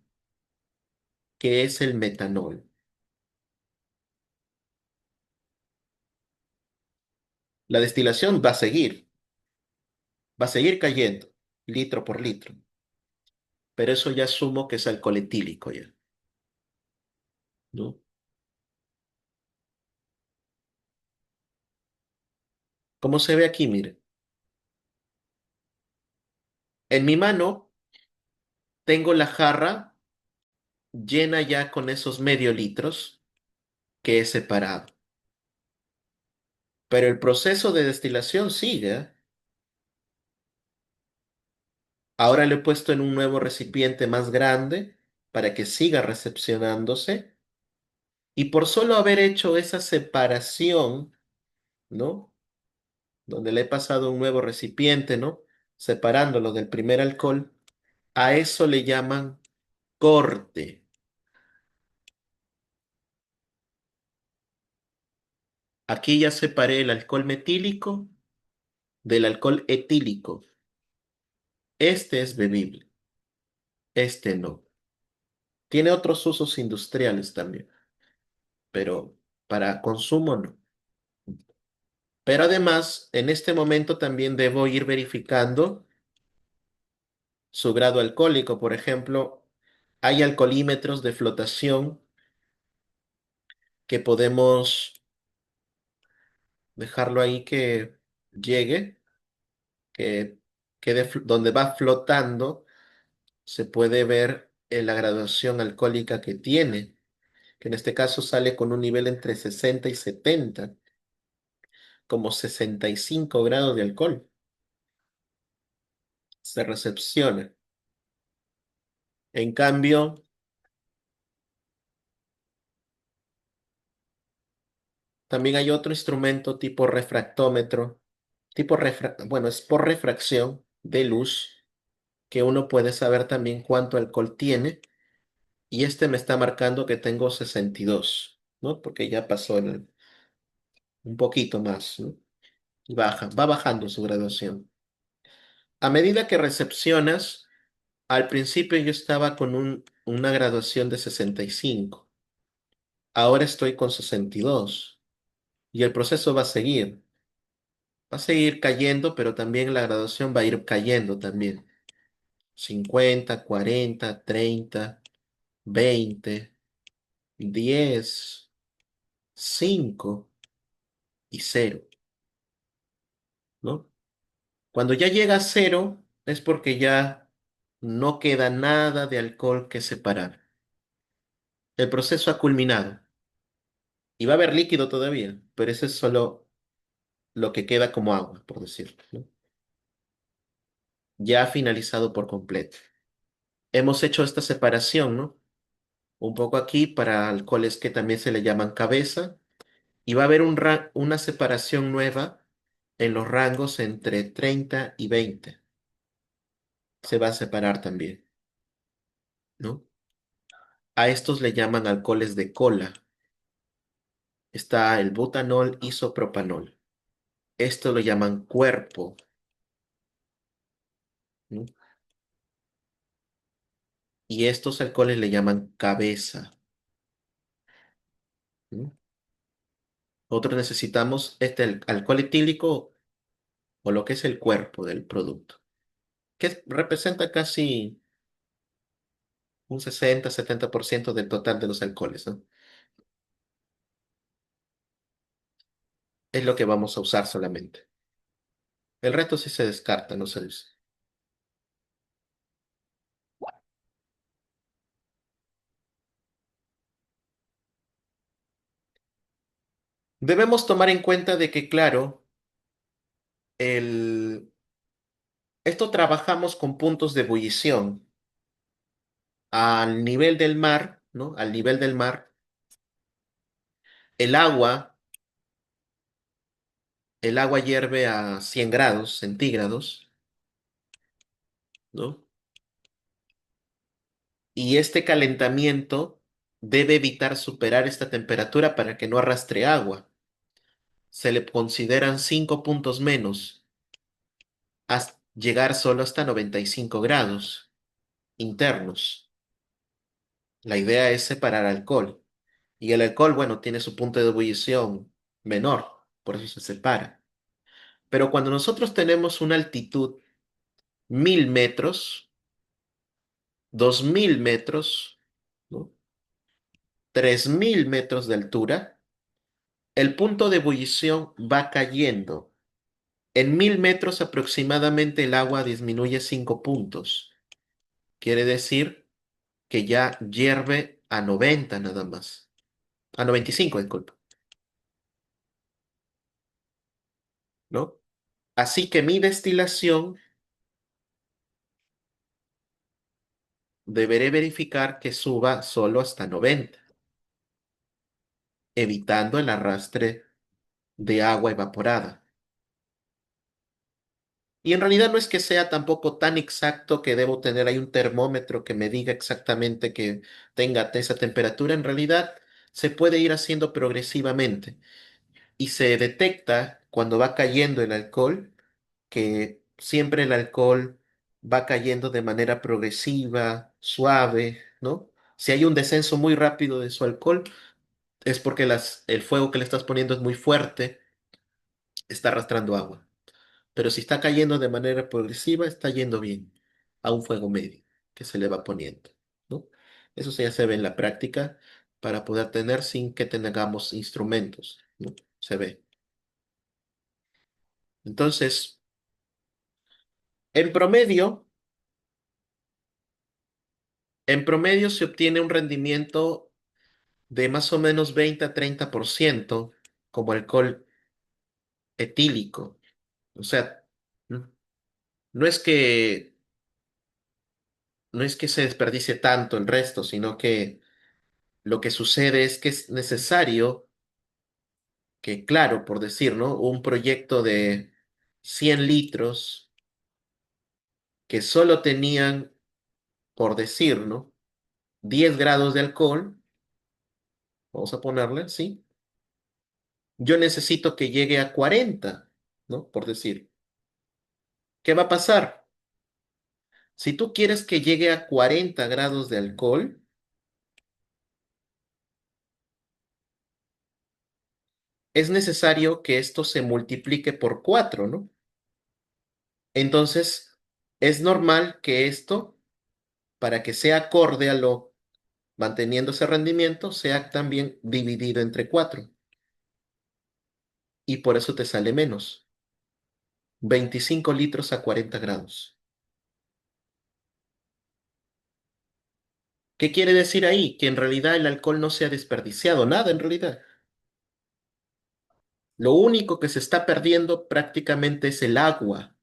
que es el metanol. La destilación va a seguir cayendo, litro por litro, pero eso ya asumo que es alcohol etílico ya, ¿no? Como se ve aquí, mire, en mi mano tengo la jarra llena ya con esos medio litros que he separado, pero el proceso de destilación sigue, ¿eh? Ahora lo he puesto en un nuevo recipiente más grande para que siga recepcionándose y por solo haber hecho esa separación, ¿no? Donde le he pasado un nuevo recipiente, ¿no? Separándolo del primer alcohol, a eso le llaman corte. Aquí ya separé el alcohol metílico del alcohol etílico. Este es bebible, este no. Tiene otros usos industriales también, pero para consumo no. Pero además, en este momento también debo ir verificando su grado alcohólico. Por ejemplo, hay alcoholímetros de flotación que podemos dejarlo ahí que llegue, que donde va flotando, se puede ver la graduación alcohólica que tiene, que en este caso sale con un nivel entre 60 y 70, como 65 grados de alcohol. Se recepciona. En cambio, también hay otro instrumento tipo refractómetro, bueno, es por refracción de luz, que uno puede saber también cuánto alcohol tiene, y este me está marcando que tengo 62, ¿no? Porque ya pasó un poquito más, ¿no? Y va bajando su graduación. A medida que recepcionas, al principio yo estaba con una graduación de 65, ahora estoy con 62, y el proceso va a seguir cayendo, pero también la graduación va a ir cayendo también. 50, 40, 30, 20, 10, 5 y 0, ¿no? Cuando ya llega a 0 es porque ya no queda nada de alcohol que separar. El proceso ha culminado y va a haber líquido todavía, pero ese es solo lo que queda como agua, por decirlo, ¿no? Ya ha finalizado por completo. Hemos hecho esta separación, ¿no? Un poco aquí para alcoholes que también se le llaman cabeza, y va a haber una separación nueva en los rangos entre 30 y 20. Se va a separar también, ¿no? A estos le llaman alcoholes de cola. Está el butanol, isopropanol. Esto lo llaman cuerpo, ¿no? y estos alcoholes le llaman cabeza. ¿No? Nosotros necesitamos este alcohol etílico o lo que es el cuerpo del producto, que representa casi un 60-70% del total de los alcoholes, ¿no? Es lo que vamos a usar solamente. El resto sí se descarta, no se usa. Debemos tomar en cuenta de que, claro, el... esto trabajamos con puntos de ebullición al nivel del mar, ¿no? Al nivel del mar, el agua, el agua hierve a 100 grados centígrados, ¿no? Y este calentamiento debe evitar superar esta temperatura para que no arrastre agua. Se le consideran 5 puntos menos, hasta llegar solo hasta 95 grados internos. La idea es separar alcohol. Y el alcohol, bueno, tiene su punto de ebullición menor, por eso se separa. Pero cuando nosotros tenemos una altitud 1000 metros, 2000 metros, ¿no? 3000 metros de altura, el punto de ebullición va cayendo. En 1000 metros aproximadamente el agua disminuye 5 puntos. Quiere decir que ya hierve a 90 nada más. A 95, disculpa, ¿no? Así que mi destilación deberé verificar que suba solo hasta 90, evitando el arrastre de agua evaporada. Y en realidad no es que sea tampoco tan exacto que debo tener ahí un termómetro que me diga exactamente que tenga esa temperatura. En realidad se puede ir haciendo progresivamente y se detecta cuando va cayendo el alcohol, que siempre el alcohol va cayendo de manera progresiva, suave, ¿no? Si hay un descenso muy rápido de su alcohol, es porque el fuego que le estás poniendo es muy fuerte, está arrastrando agua. Pero si está cayendo de manera progresiva, está yendo bien a un fuego medio que se le va poniendo, ¿no? Eso ya se ve en la práctica para poder tener sin que tengamos instrumentos, ¿no? Se ve. Entonces, en promedio, en promedio se obtiene un rendimiento de más o menos 20 a 30% como alcohol etílico. O sea, no no es que, no es que se desperdicie tanto el resto, sino que lo que sucede es que es necesario que, claro, por decir, ¿no? Un proyecto de 100 litros que solo tenían, por decir, ¿no? 10 grados de alcohol, vamos a ponerle, ¿sí? Yo necesito que llegue a 40, ¿no? Por decir. ¿Qué va a pasar? Si tú quieres que llegue a 40 grados de alcohol, es necesario que esto se multiplique por 4, ¿no? Entonces, es normal que esto, para que sea acorde a lo manteniendo ese rendimiento, sea también dividido entre 4. Y por eso te sale menos. 25 litros a 40 grados. ¿Qué quiere decir ahí? Que en realidad el alcohol no se ha desperdiciado, nada en realidad. Lo único que se está perdiendo prácticamente es el agua.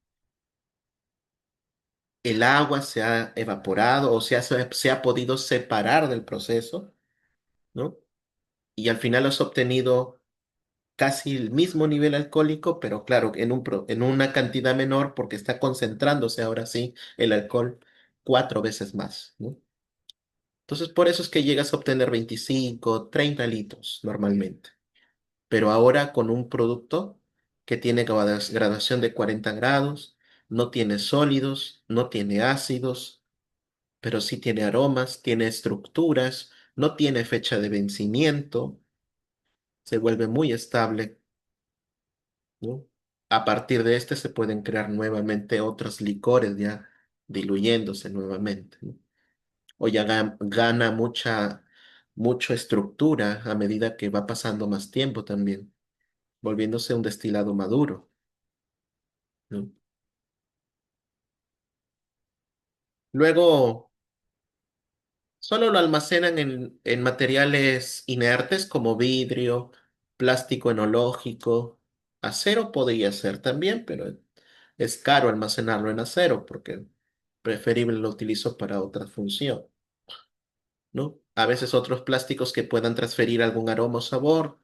El agua se ha evaporado o se ha podido separar del proceso, ¿no? Y al final has obtenido casi el mismo nivel alcohólico, pero claro, en una cantidad menor porque está concentrándose ahora sí el alcohol 4 veces más, ¿no? Entonces, por eso es que llegas a obtener 25, 30 litros normalmente. Pero ahora con un producto que tiene graduación de 40 grados, no tiene sólidos, no tiene ácidos, pero sí tiene aromas, tiene estructuras, no tiene fecha de vencimiento, se vuelve muy estable, ¿no? A partir de este se pueden crear nuevamente otros licores ya diluyéndose nuevamente, ¿no? O ya gana mucha estructura a medida que va pasando más tiempo también, volviéndose un destilado maduro, ¿no? Luego, solo lo almacenan en materiales inertes como vidrio, plástico enológico, acero podría ser también, pero es caro almacenarlo en acero porque preferible lo utilizo para otra función, ¿no? A veces otros plásticos que puedan transferir algún aroma o sabor,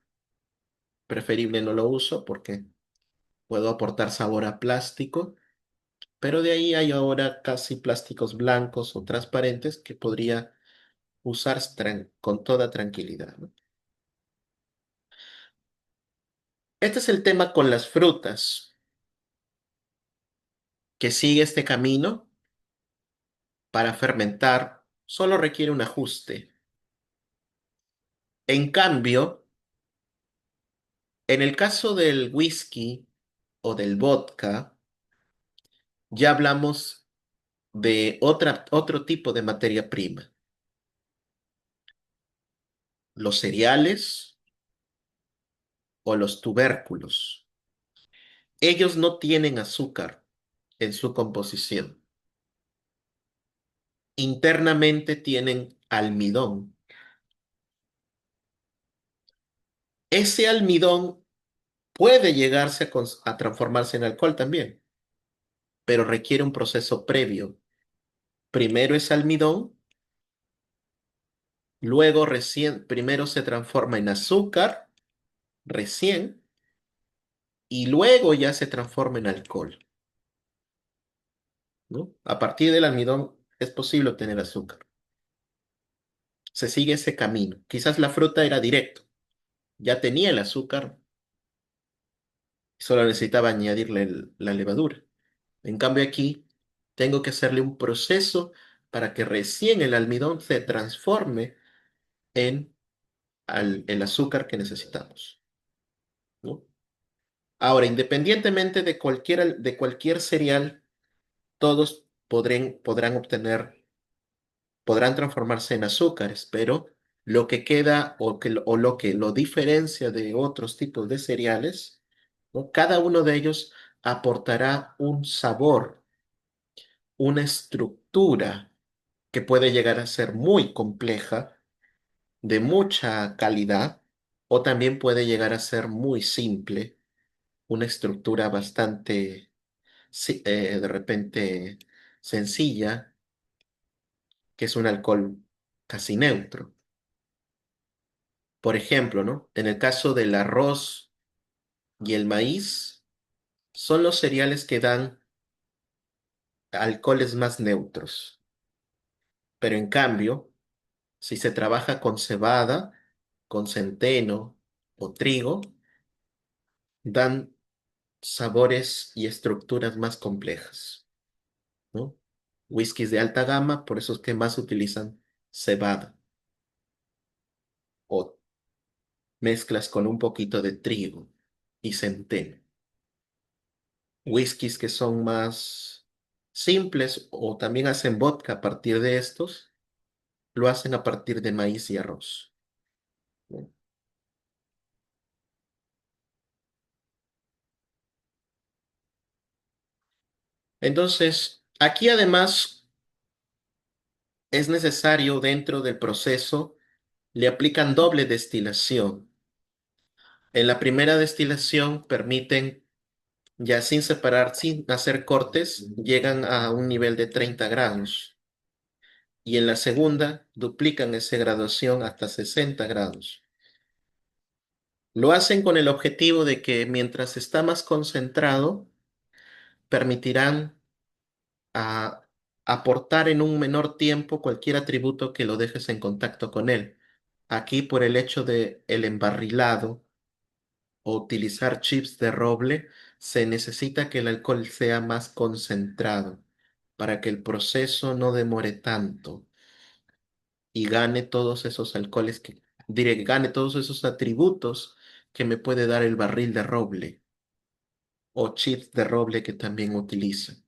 preferible no lo uso porque puedo aportar sabor a plástico, pero de ahí hay ahora casi plásticos blancos o transparentes que podría usar con toda tranquilidad, ¿no? Este es el tema con las frutas, que sigue este camino para fermentar, solo requiere un ajuste. En cambio, en el caso del whisky o del vodka, ya hablamos de otro tipo de materia prima. Los cereales o los tubérculos. Ellos no tienen azúcar en su composición. Internamente tienen almidón. Ese almidón puede llegarse a transformarse en alcohol también, pero requiere un proceso previo. Primero es almidón, luego primero se transforma en azúcar, recién, y luego ya se transforma en alcohol, ¿no? A partir del almidón es posible obtener azúcar. Se sigue ese camino. Quizás la fruta era directo, ya tenía el azúcar, solo necesitaba añadirle la levadura. En cambio aquí tengo que hacerle un proceso para que recién el almidón se transforme en el azúcar que necesitamos, ¿no? Ahora, independientemente de cualquier cereal, todos podrán transformarse en azúcares, pero lo que queda o lo que lo diferencia de otros tipos de cereales, ¿no? Cada uno de ellos aportará un sabor, una estructura que puede llegar a ser muy compleja, de mucha calidad, o también puede llegar a ser muy simple, una estructura bastante, de repente, sencilla, que es un alcohol casi neutro. Por ejemplo, ¿no? En el caso del arroz y el maíz, son los cereales que dan alcoholes más neutros. Pero en cambio, si se trabaja con cebada, con centeno o trigo, dan sabores y estructuras más complejas, ¿no? Whiskies de alta gama, por eso es que más utilizan cebada o mezclas con un poquito de trigo y centeno. Whiskies que son más simples o también hacen vodka a partir de estos, lo hacen a partir de maíz y arroz, ¿no? Entonces, aquí además es necesario dentro del proceso, le aplican doble destilación. En la primera destilación permiten, ya sin separar, sin hacer cortes, llegan a un nivel de 30 grados. Y en la segunda duplican esa graduación hasta 60 grados. Lo hacen con el objetivo de que mientras está más concentrado, permitirán a- aportar en un menor tiempo cualquier atributo que lo dejes en contacto con él. Aquí por el hecho de el embarrilado o utilizar chips de roble, se necesita que el alcohol sea más concentrado para que el proceso no demore tanto y gane todos esos alcoholes que, diré, gane todos esos atributos que me puede dar el barril de roble o chips de roble que también utiliza,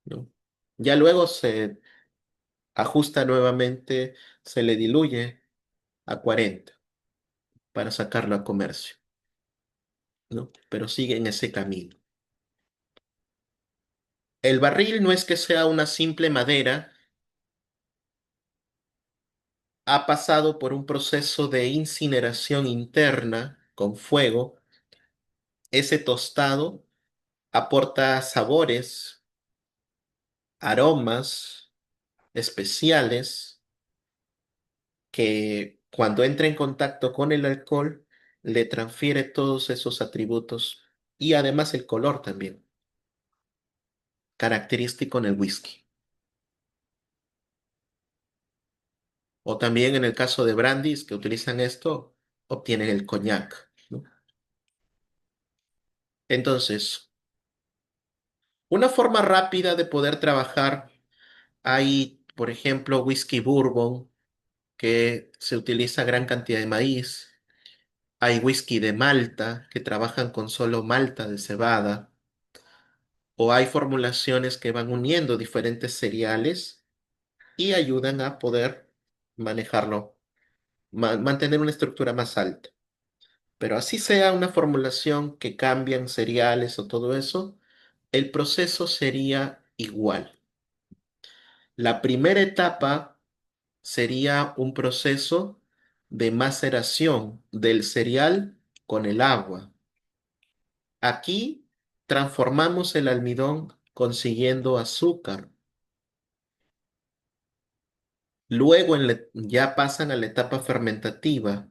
¿no? Ya luego se ajusta nuevamente, se le diluye a 40 para sacarlo a comercio, ¿no? Pero sigue en ese camino. El barril no es que sea una simple madera, ha pasado por un proceso de incineración interna con fuego. Ese tostado aporta sabores, aromas especiales que cuando entra en contacto con el alcohol le transfiere todos esos atributos y además el color también, característico en el whisky. O también en el caso de brandies que utilizan esto, obtienen el coñac, ¿no? Entonces, una forma rápida de poder trabajar, hay, por ejemplo, whisky bourbon, que se utiliza gran cantidad de maíz. Hay whisky de malta, que trabajan con solo malta de cebada. O hay formulaciones que van uniendo diferentes cereales y ayudan a poder manejarlo, mantener una estructura más alta. Pero así sea una formulación que cambian cereales o todo eso, el proceso sería igual. La primera etapa sería un proceso de maceración del cereal con el agua. Aquí transformamos el almidón consiguiendo azúcar. Luego ya pasan a la etapa fermentativa.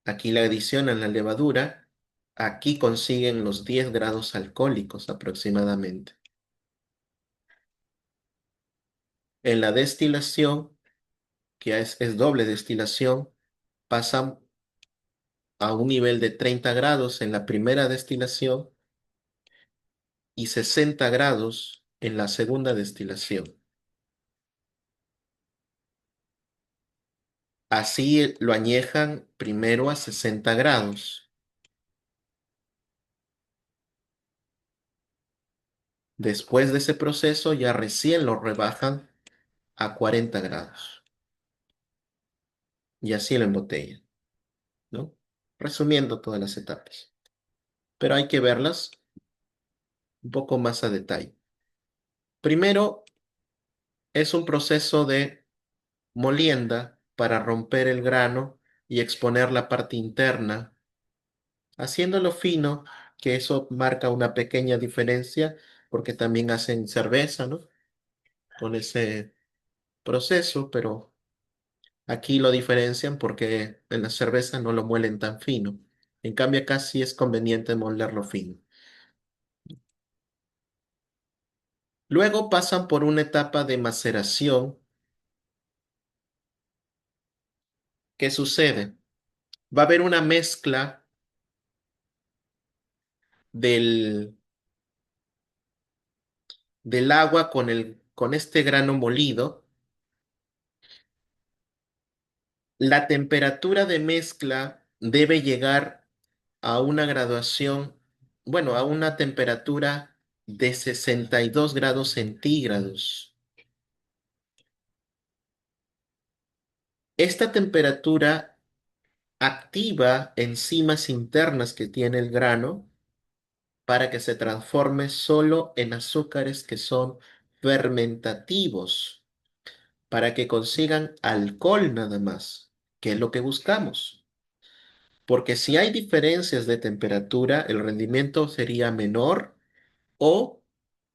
Aquí le adicionan la levadura. Aquí consiguen los 10 grados alcohólicos aproximadamente. En la destilación, que es doble destilación, pasan a un nivel de 30 grados en la primera destilación y 60 grados en la segunda destilación. Así lo añejan primero a 60 grados. Después de ese proceso ya recién lo rebajan a 40 grados y así lo embotellan, ¿no? Resumiendo todas las etapas. Pero hay que verlas un poco más a detalle. Primero es un proceso de molienda para romper el grano y exponer la parte interna, haciéndolo fino, que eso marca una pequeña diferencia porque también hacen cerveza, ¿no? Con ese proceso, pero aquí lo diferencian porque en la cerveza no lo muelen tan fino. En cambio, acá sí es conveniente molerlo fino. Luego pasan por una etapa de maceración. ¿Qué sucede? Va a haber una mezcla del, del agua con este grano molido. La temperatura de mezcla debe llegar a una graduación, bueno, a una temperatura de 62 grados centígrados. Esta temperatura activa enzimas internas que tiene el grano para que se transforme solo en azúcares que son fermentativos, para que consigan alcohol nada más, que es lo que buscamos. Porque si hay diferencias de temperatura, el rendimiento sería menor o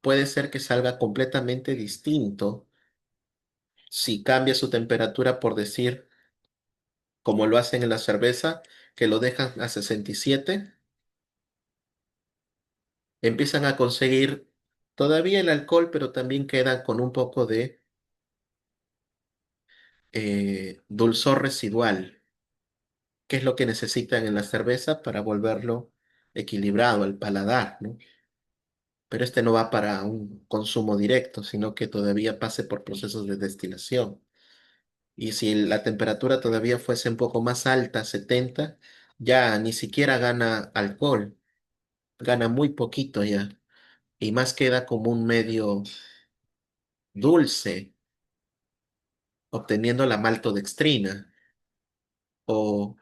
puede ser que salga completamente distinto si cambia su temperatura, por decir, como lo hacen en la cerveza, que lo dejan a 67, empiezan a conseguir todavía el alcohol, pero también quedan con un poco de dulzor residual, que es lo que necesitan en la cerveza para volverlo equilibrado al paladar, ¿no? pero este no va para un consumo directo, sino que todavía pase por procesos de destilación. Y si la temperatura todavía fuese un poco más alta, 70, ya ni siquiera gana alcohol, gana muy poquito ya. Y más queda como un medio dulce, obteniendo la maltodextrina o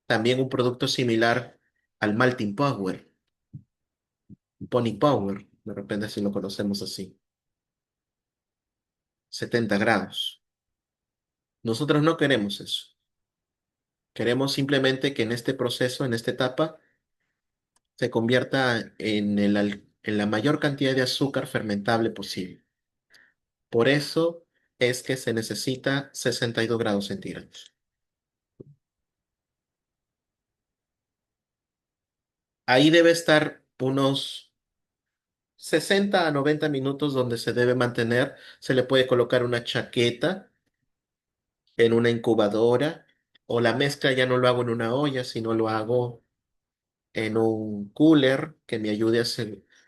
también un producto similar al Malting Power, Pony Power, de repente si lo conocemos así, 70 grados. Nosotros no queremos eso. Queremos simplemente que en este proceso, en esta etapa, se convierta en la mayor cantidad de azúcar fermentable posible. Por eso es que se necesita 62 grados centígrados. Ahí debe estar unos 60 a 90 minutos donde se debe mantener. Se le puede colocar una chaqueta en una incubadora o la mezcla ya no lo hago en una olla, sino lo hago en un cooler que me ayude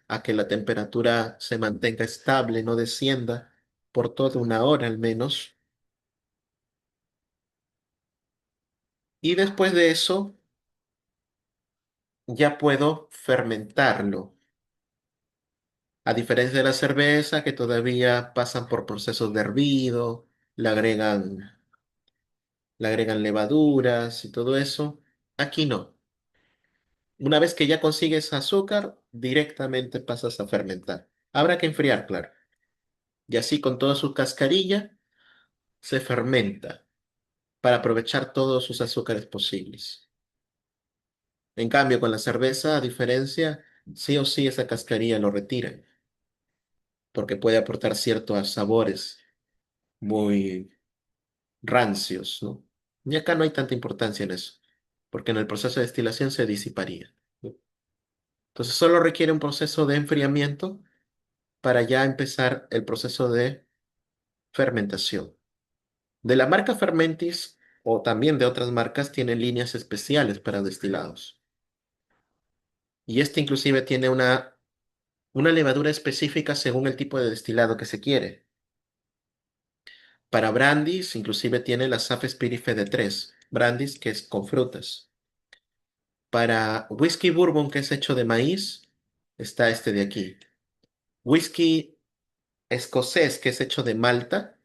a que la temperatura se mantenga estable, no descienda por toda una hora al menos. Y después de eso ya puedo fermentarlo. A diferencia de la cerveza, que todavía pasan por procesos de hervido, le agregan levaduras y todo eso. Aquí no. Una vez que ya consigues azúcar, directamente pasas a fermentar. Habrá que enfriar, claro. Y así con toda su cascarilla se fermenta para aprovechar todos sus azúcares posibles. En cambio, con la cerveza, a diferencia, sí o sí esa cascarilla lo retiran, porque puede aportar ciertos sabores muy rancios, ¿no? Y acá no hay tanta importancia en eso, porque en el proceso de destilación se disiparía, ¿no? Entonces solo requiere un proceso de enfriamiento para ya empezar el proceso de fermentación. De la marca Fermentis o también de otras marcas tienen líneas especiales para destilados. Y este inclusive tiene una levadura específica según el tipo de destilado que se quiere. Para brandies inclusive tiene la Safe Spirit FD3, brandies que es con frutas. Para whisky bourbon que es hecho de maíz, está este de aquí. Whisky escocés que es hecho de malta,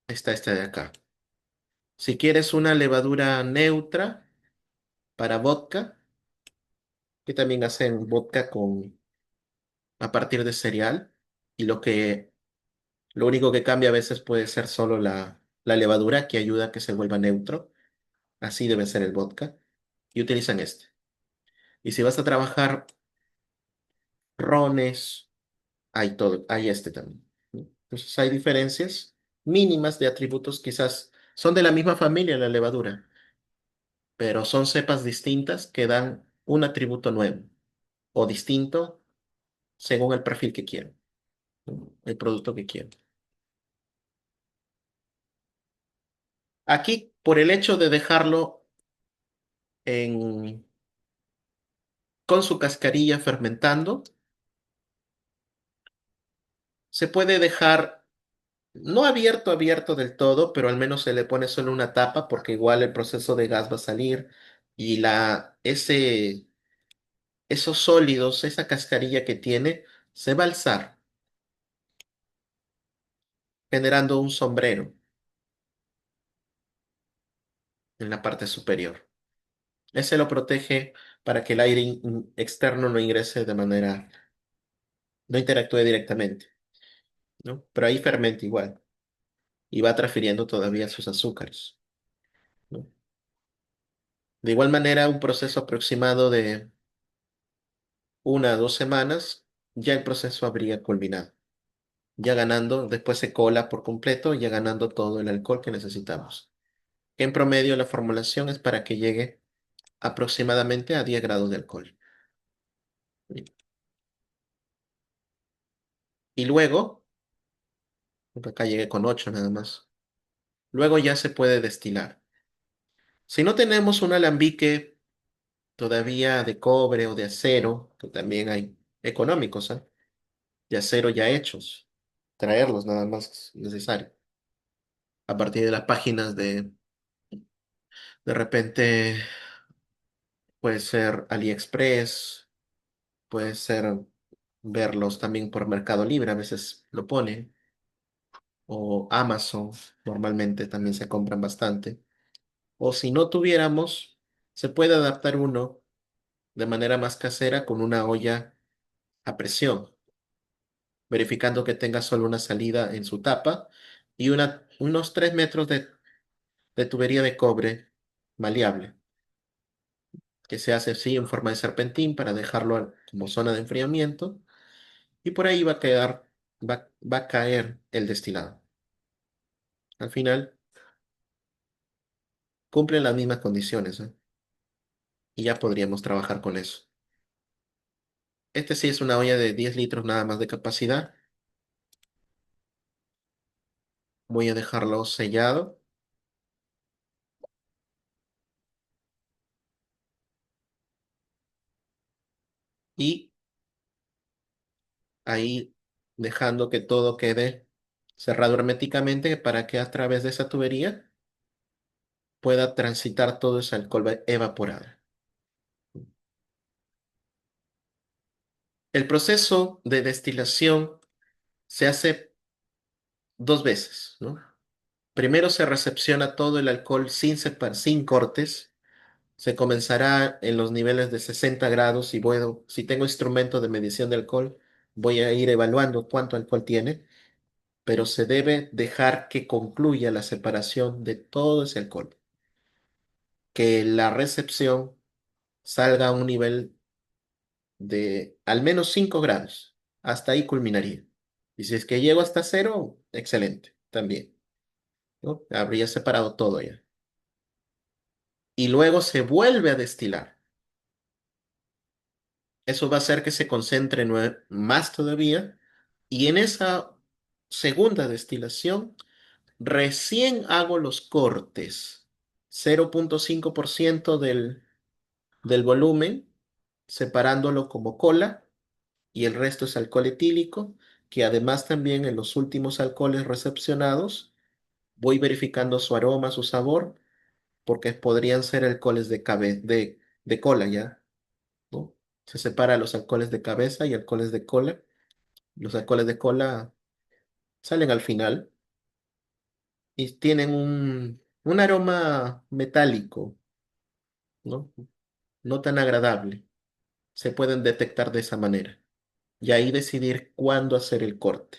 está este de acá. Si quieres una levadura neutra para vodka, que también hacen vodka a partir de cereal, y lo único que cambia a veces puede ser solo la levadura que ayuda a que se vuelva neutro. Así debe ser el vodka. Y utilizan este. Y si vas a trabajar rones, hay este también, ¿no? Entonces hay diferencias mínimas de atributos, quizás son de la misma familia la levadura, pero son cepas distintas que dan un atributo nuevo o distinto según el perfil que quieren, ¿no? El producto que quieren. Aquí, por el hecho de dejarlo en, con su cascarilla fermentando, se puede dejar no abierto, abierto del todo, pero al menos se le pone solo una tapa porque igual el proceso de gas va a salir y esos sólidos, esa cascarilla que tiene, se va a alzar, generando un sombrero en la parte superior. Ese lo protege para que el aire externo no ingrese no interactúe directamente, ¿no? Pero ahí fermenta igual y va transfiriendo todavía sus azúcares, ¿no? De igual manera, un proceso aproximado de 1 a 2 semanas, ya el proceso habría culminado, ya ganando, después se cola por completo, ya ganando todo el alcohol que necesitamos. En promedio, la formulación es para que llegue aproximadamente a 10 grados de alcohol. Y luego, acá llegué con 8 nada más. Luego ya se puede destilar. Si no tenemos un alambique todavía de cobre o de acero, que también hay económicos, ¿ah? De acero ya hechos. Traerlos nada más es necesario. A partir de las páginas de repente puede ser AliExpress, puede ser verlos también por Mercado Libre, a veces lo ponen, o Amazon, normalmente también se compran bastante. O si no tuviéramos, se puede adaptar uno de manera más casera con una olla a presión, verificando que tenga solo una salida en su tapa y unos 3 metros de tubería de cobre maleable, que se hace así en forma de serpentín para dejarlo como zona de enfriamiento y por ahí va a caer el destilado. Al final cumple las mismas condiciones, ¿eh? Y ya podríamos trabajar con eso. Este sí es una olla de 10 litros nada más de capacidad. Voy a dejarlo sellado y ahí dejando que todo quede cerrado herméticamente para que a través de esa tubería pueda transitar todo ese alcohol evaporado. El proceso de destilación se hace dos veces, ¿no? Primero se recepciona todo el alcohol sin cortes. Se comenzará en los niveles de 60 grados y bueno, si tengo instrumento de medición de alcohol, voy a ir evaluando cuánto alcohol tiene, pero se debe dejar que concluya la separación de todo ese alcohol, que la recepción salga a un nivel de al menos 5 grados. Hasta ahí culminaría. Y si es que llego hasta cero, excelente, también, ¿no? Habría separado todo ya. Y luego se vuelve a destilar. Eso va a hacer que se concentre más todavía. Y en esa segunda destilación, recién hago los cortes. 0,5% del volumen, separándolo como cola, y el resto es alcohol etílico, que además también en los últimos alcoholes recepcionados voy verificando su aroma, su sabor, porque podrían ser alcoholes de cola ya, ¿no? Se separa los alcoholes de cabeza y alcoholes de cola. Los alcoholes de cola salen al final y tienen un aroma metálico, ¿no? No tan agradable. Se pueden detectar de esa manera. Y ahí decidir cuándo hacer el corte,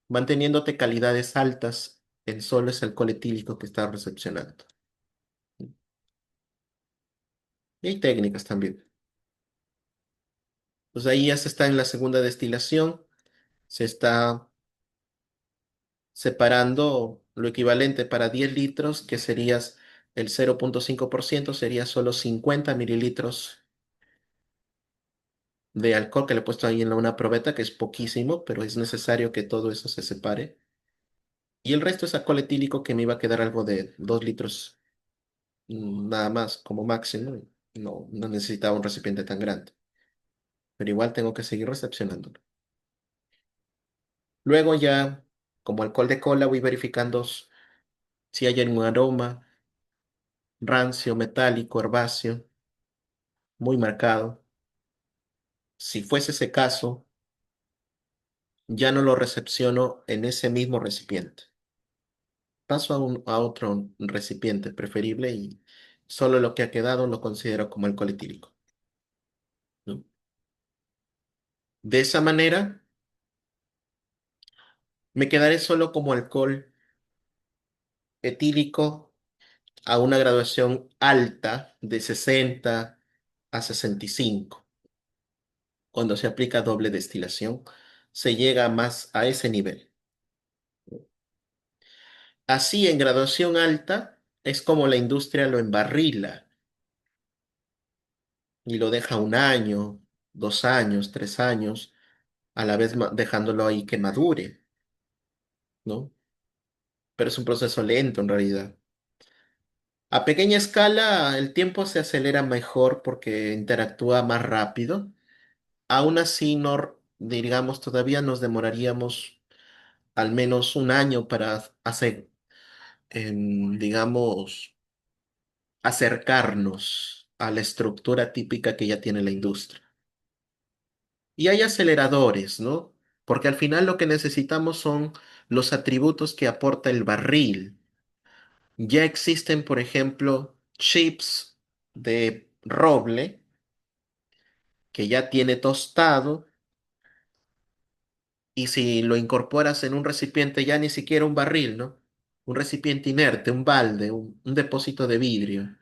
manteniéndote calidades altas en solo ese alcohol etílico que estás recepcionando. Y hay técnicas también. Pues ahí ya se está en la segunda destilación, se está separando lo equivalente para 10 litros, que serías el 0,5%, sería solo 50 mililitros de alcohol que le he puesto ahí en una probeta, que es poquísimo, pero es necesario que todo eso se separe. Y el resto es alcohol etílico que me iba a quedar algo de 2 litros, nada más como máximo. No necesitaba un recipiente tan grande, pero igual tengo que seguir recepcionándolo. Luego ya, como alcohol de cola, voy verificando si hay algún aroma rancio, metálico, herbáceo, muy marcado. Si fuese ese caso, ya no lo recepciono en ese mismo recipiente. Paso a otro recipiente preferible y solo lo que ha quedado lo considero como alcohol etílico, ¿no? De esa manera, me quedaré solo como alcohol etílico a una graduación alta de 60 a 65. Cuando se aplica doble destilación, se llega más a ese nivel. Así, en graduación alta, es como la industria lo embarrila y lo deja un año, 2 años, 3 años, a la vez dejándolo ahí que madure, ¿no? Pero es un proceso lento en realidad. A pequeña escala, el tiempo se acelera mejor porque interactúa más rápido. Aún así, no, digamos, todavía nos demoraríamos al menos un año para hacer, digamos, acercarnos a la estructura típica que ya tiene la industria. Y hay aceleradores, ¿no? Porque al final lo que necesitamos son los atributos que aporta el barril. Ya existen, por ejemplo, chips de roble que ya tiene tostado y si lo incorporas en un recipiente, ya ni siquiera un barril, ¿no? Un recipiente inerte, un balde, un depósito de vidrio,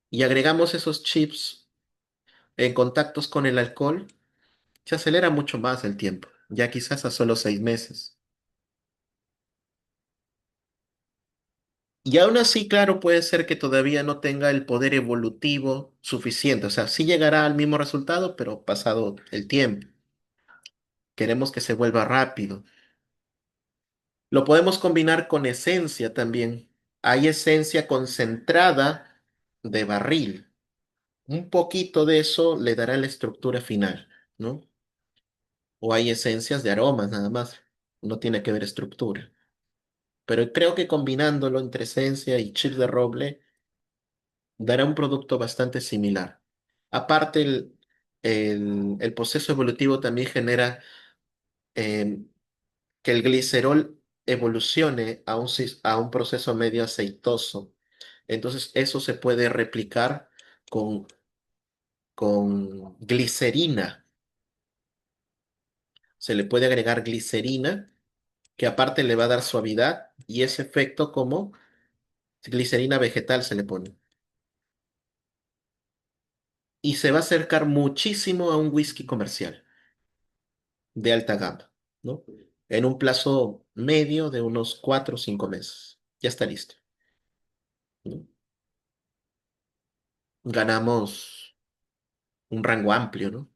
y agregamos esos chips en contactos con el alcohol, se acelera mucho más el tiempo, ya quizás a solo 6 meses. Y aún así, claro, puede ser que todavía no tenga el poder evolutivo suficiente, o sea, sí llegará al mismo resultado, pero pasado el tiempo. Queremos que se vuelva rápido. Lo podemos combinar con esencia también. Hay esencia concentrada de barril. Un poquito de eso le dará la estructura final, ¿no? O hay esencias de aromas nada más. No tiene que ver estructura. Pero creo que combinándolo entre esencia y chips de roble dará un producto bastante similar. Aparte, el proceso evolutivo también genera em, que el glicerol evolucione a a un proceso medio aceitoso. Entonces, eso se puede replicar con, con glicerina. Se le puede agregar glicerina, que aparte le va a dar suavidad y ese efecto como glicerina vegetal se le pone. Y se va a acercar muchísimo a un whisky comercial de alta gama, ¿no? En un plazo medio de unos 4 o 5 meses. Ya está listo, ¿no? Ganamos un rango amplio, ¿no?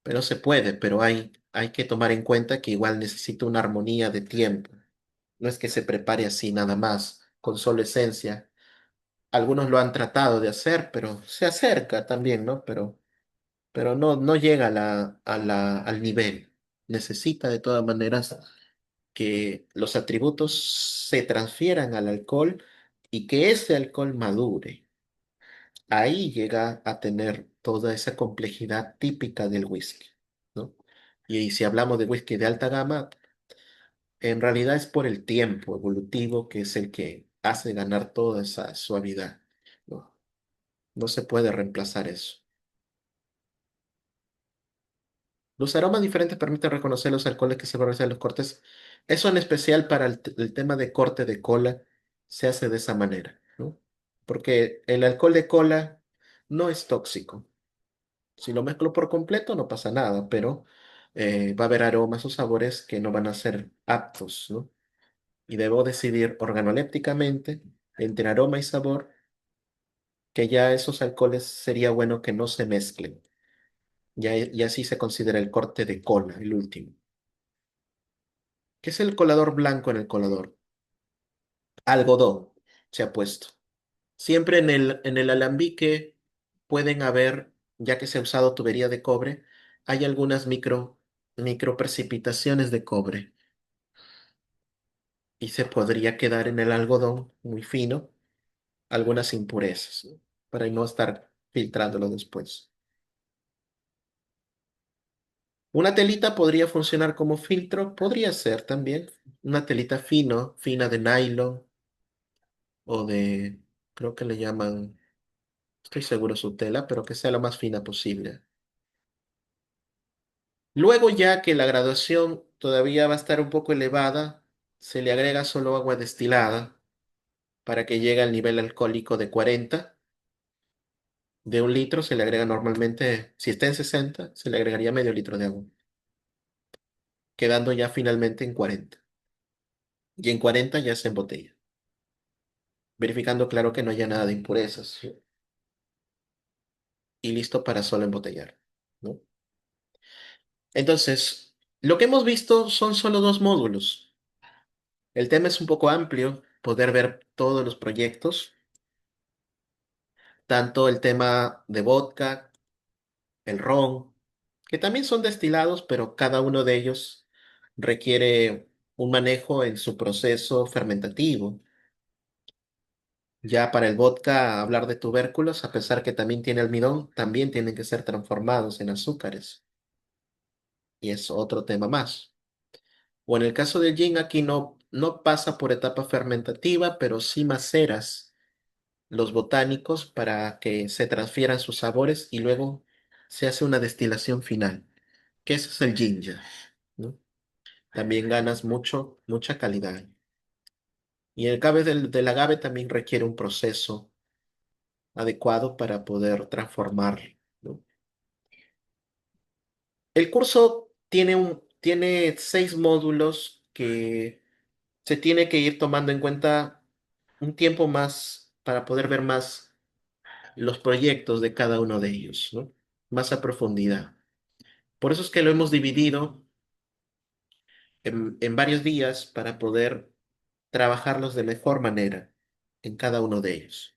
Pero se puede, pero hay que tomar en cuenta que igual necesita una armonía de tiempo. No es que se prepare así nada más, con solo esencia. Algunos lo han tratado de hacer, pero se acerca también, ¿no? Pero no, no llega a al nivel. Necesita de todas maneras que los atributos se transfieran al alcohol y que ese alcohol madure. Ahí llega a tener toda esa complejidad típica del whisky, ¿no? Y si hablamos de whisky de alta gama, en realidad es por el tiempo evolutivo que es el que hace ganar toda esa suavidad, ¿no? No se puede reemplazar eso. Los aromas diferentes permiten reconocer los alcoholes que se producen en los cortes. Eso en especial para el tema de corte de cola se hace de esa manera, ¿no? Porque el alcohol de cola no es tóxico. Si lo mezclo por completo no pasa nada, pero va a haber aromas o sabores que no van a ser aptos, ¿no? Y debo decidir organolépticamente entre aroma y sabor que ya esos alcoholes sería bueno que no se mezclen. Ya, y así se considera el corte de cola, el último. ¿Qué es el colador blanco en el colador? Algodón se ha puesto. Siempre en el alambique pueden haber, ya que se ha usado tubería de cobre, hay algunas micro precipitaciones de cobre y se podría quedar en el algodón muy fino algunas impurezas, ¿no? Para no estar filtrándolo después. Una telita podría funcionar como filtro, podría ser también una telita fina de nylon o de, creo que le llaman, estoy seguro su tela, pero que sea lo más fina posible. Luego, ya que la graduación todavía va a estar un poco elevada, se le agrega solo agua destilada para que llegue al nivel alcohólico de 40. De 1 litro se le agrega normalmente, si está en 60, se le agregaría medio litro de agua, quedando ya finalmente en 40. Y en 40 ya se embotella, verificando claro que no haya nada de impurezas, ¿sí? Y listo para solo embotellar, ¿no? Entonces, lo que hemos visto son solo 2 módulos. El tema es un poco amplio, poder ver todos los proyectos, tanto el tema de vodka el ron, que también son destilados, pero cada uno de ellos requiere un manejo en su proceso fermentativo. Ya para el vodka, hablar de tubérculos, a pesar que también tiene almidón, también tienen que ser transformados en azúcares. Y es otro tema más. O en el caso del gin, aquí no pasa por etapa fermentativa, pero sí maceras los botánicos para que se transfieran sus sabores y luego se hace una destilación final, que eso es el ginger, ¿no? También ganas mucha calidad. Y el agave del agave también requiere un proceso adecuado para poder transformarlo, ¿no? El curso tiene 6 módulos que se tiene que ir tomando en cuenta un tiempo más para poder ver más los proyectos de cada uno de ellos, ¿no? Más a profundidad. Por eso es que lo hemos dividido en varios días para poder trabajarlos de mejor manera en cada uno de ellos.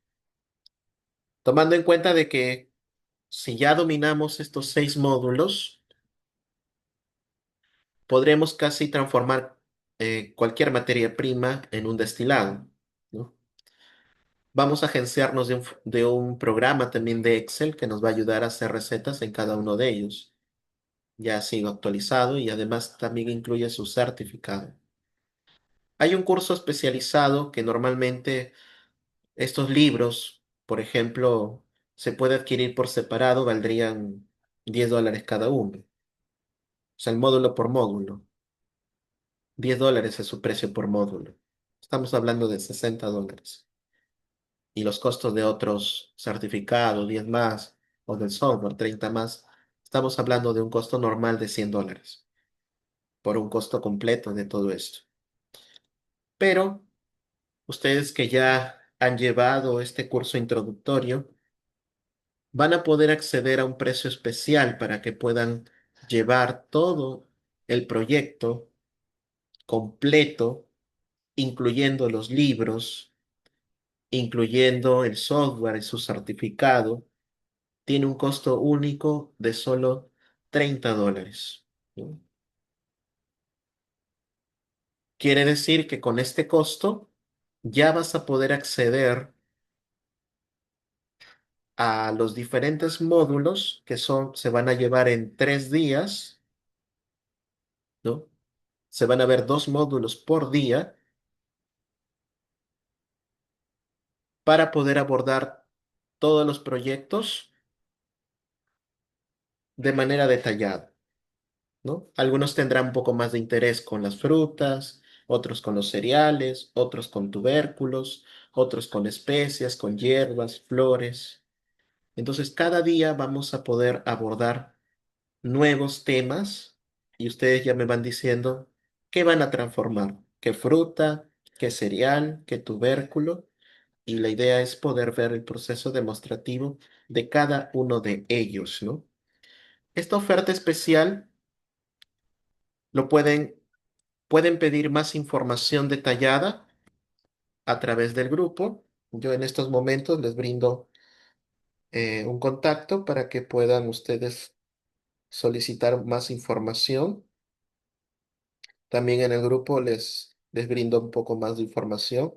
Tomando en cuenta de que si ya dominamos estos 6 módulos, podremos casi transformar cualquier materia prima en un destilado, ¿no? Vamos a agenciarnos de un programa también de Excel que nos va a ayudar a hacer recetas en cada uno de ellos. Ya ha sido actualizado y además también incluye su certificado. Hay un curso especializado que normalmente estos libros, por ejemplo, se puede adquirir por separado, valdrían $10 cada uno. O sea, el módulo por módulo. $10 es su precio por módulo. Estamos hablando de $60. Y los costos de otros certificados, 10 más, o del software, 30 más, estamos hablando de un costo normal de $100 por un costo completo de todo esto. Pero ustedes que ya han llevado este curso introductorio, van a poder acceder a un precio especial para que puedan llevar todo el proyecto completo, incluyendo los libros, incluyendo el software y su certificado. Tiene un costo único de solo $30, ¿no? Quiere decir que con este costo ya vas a poder acceder a los diferentes módulos que se van a llevar en 3 días, ¿no? Se van a ver 2 módulos por día para poder abordar todos los proyectos de manera detallada, ¿no? Algunos tendrán un poco más de interés con las frutas, otros con los cereales, otros con tubérculos, otros con especias, con hierbas, flores. Entonces, cada día vamos a poder abordar nuevos temas y ustedes ya me van diciendo qué van a transformar, qué fruta, qué cereal, qué tubérculo. Y la idea es poder ver el proceso demostrativo de cada uno de ellos, ¿no? Esta oferta especial lo pueden pedir más información detallada a través del grupo. Yo en estos momentos les brindo un contacto para que puedan ustedes solicitar más información. También en el grupo les brindo un poco más de información.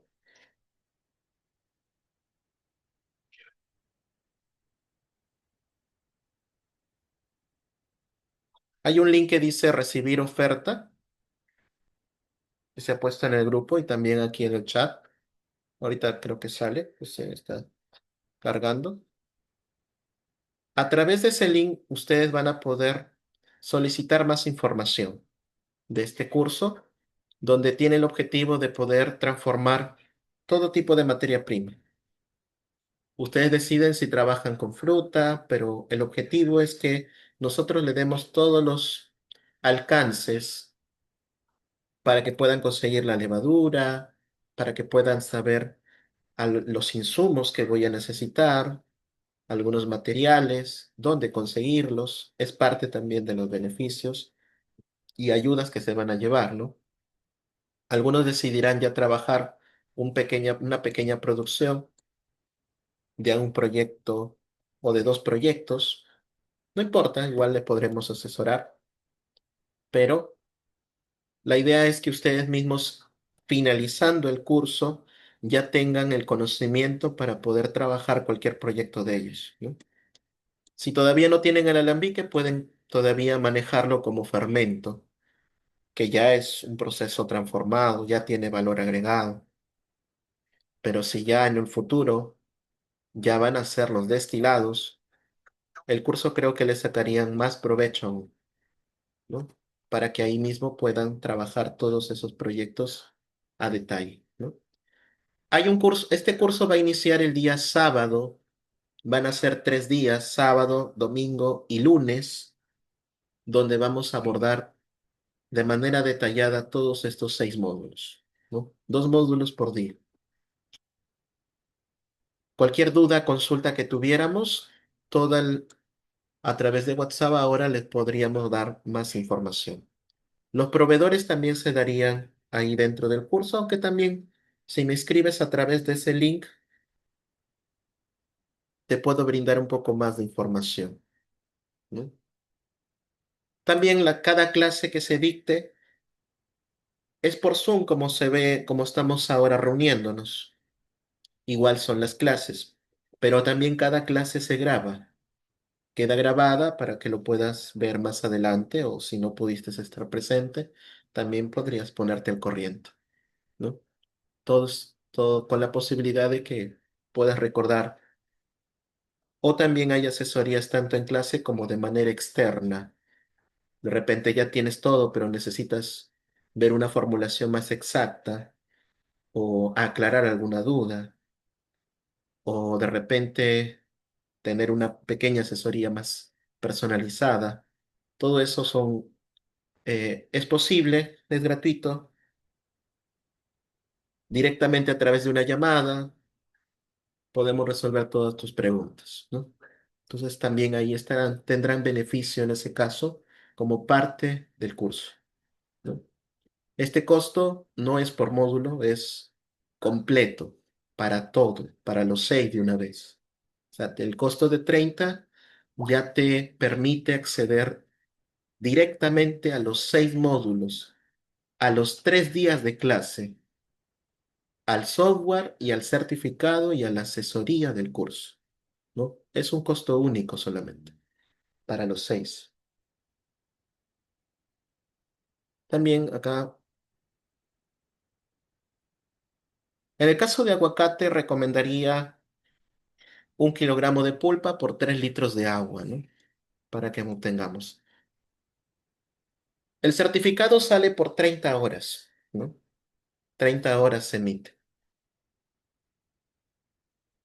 Hay un link que dice recibir oferta, que se ha puesto en el grupo y también aquí en el chat. Ahorita creo que sale, pues se está cargando. A través de ese link, ustedes van a poder solicitar más información de este curso, donde tiene el objetivo de poder transformar todo tipo de materia prima. Ustedes deciden si trabajan con fruta, pero el objetivo es que nosotros le demos todos los alcances para que puedan conseguir la levadura, para que puedan saber los insumos que voy a necesitar, algunos materiales, dónde conseguirlos. Es parte también de los beneficios y ayudas que se van a llevar, ¿no? Algunos decidirán ya trabajar una pequeña producción de un proyecto o de 2 proyectos, No importa, igual le podremos asesorar, pero la idea es que ustedes mismos, finalizando el curso, ya tengan el conocimiento para poder trabajar cualquier proyecto de ellos, ¿no? Si todavía no tienen el alambique, pueden todavía manejarlo como fermento, que ya es un proceso transformado, ya tiene valor agregado. Pero si ya en el futuro ya van a ser los destilados, el curso creo que le sacarían más provecho aún, ¿no? Para que ahí mismo puedan trabajar todos esos proyectos a detalle, ¿no? Hay un curso, este curso va a iniciar el día sábado, van a ser 3 días, sábado, domingo y lunes, donde vamos a abordar de manera detallada todos estos 6 módulos, ¿no? 2 módulos por día. Cualquier duda, consulta que tuviéramos, toda a través de WhatsApp ahora les podríamos dar más información. Los proveedores también se darían ahí dentro del curso, aunque también si me escribes a través de ese link, te puedo brindar un poco más de información, ¿no? También cada clase que se dicte es por Zoom, como se ve, como estamos ahora reuniéndonos. Igual son las clases, pero también cada clase se graba. Queda grabada para que lo puedas ver más adelante o si no pudiste estar presente, también podrías ponerte al corriente, ¿no? Todo con la posibilidad de que puedas recordar o también hay asesorías tanto en clase como de manera externa. De repente ya tienes todo, pero necesitas ver una formulación más exacta o aclarar alguna duda o de repente tener una pequeña asesoría más personalizada. Todo eso es posible, es gratuito, directamente a través de una llamada podemos resolver todas tus preguntas, ¿no? Entonces también ahí estarán, tendrán beneficio en ese caso como parte del curso, ¿no? Este costo no es por módulo, es completo para todo, para los 6 de una vez. O sea, el costo de 30 ya te permite acceder directamente a los 6 módulos, a los 3 días de clase, al software y al certificado y a la asesoría del curso, ¿no? Es un costo único solamente para los 6. También acá, en el caso de aguacate, recomendaría 1 kilogramo de pulpa por 3 litros de agua, ¿no? Para que obtengamos. El certificado sale por 30 horas, ¿no? 30 horas se emite.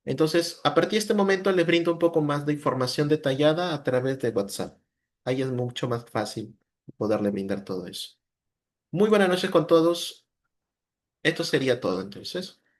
Entonces, a partir de este momento les brindo un poco más de información detallada a través de WhatsApp. Ahí es mucho más fácil poderle brindar todo eso. Muy buenas noches con todos. Esto sería todo entonces.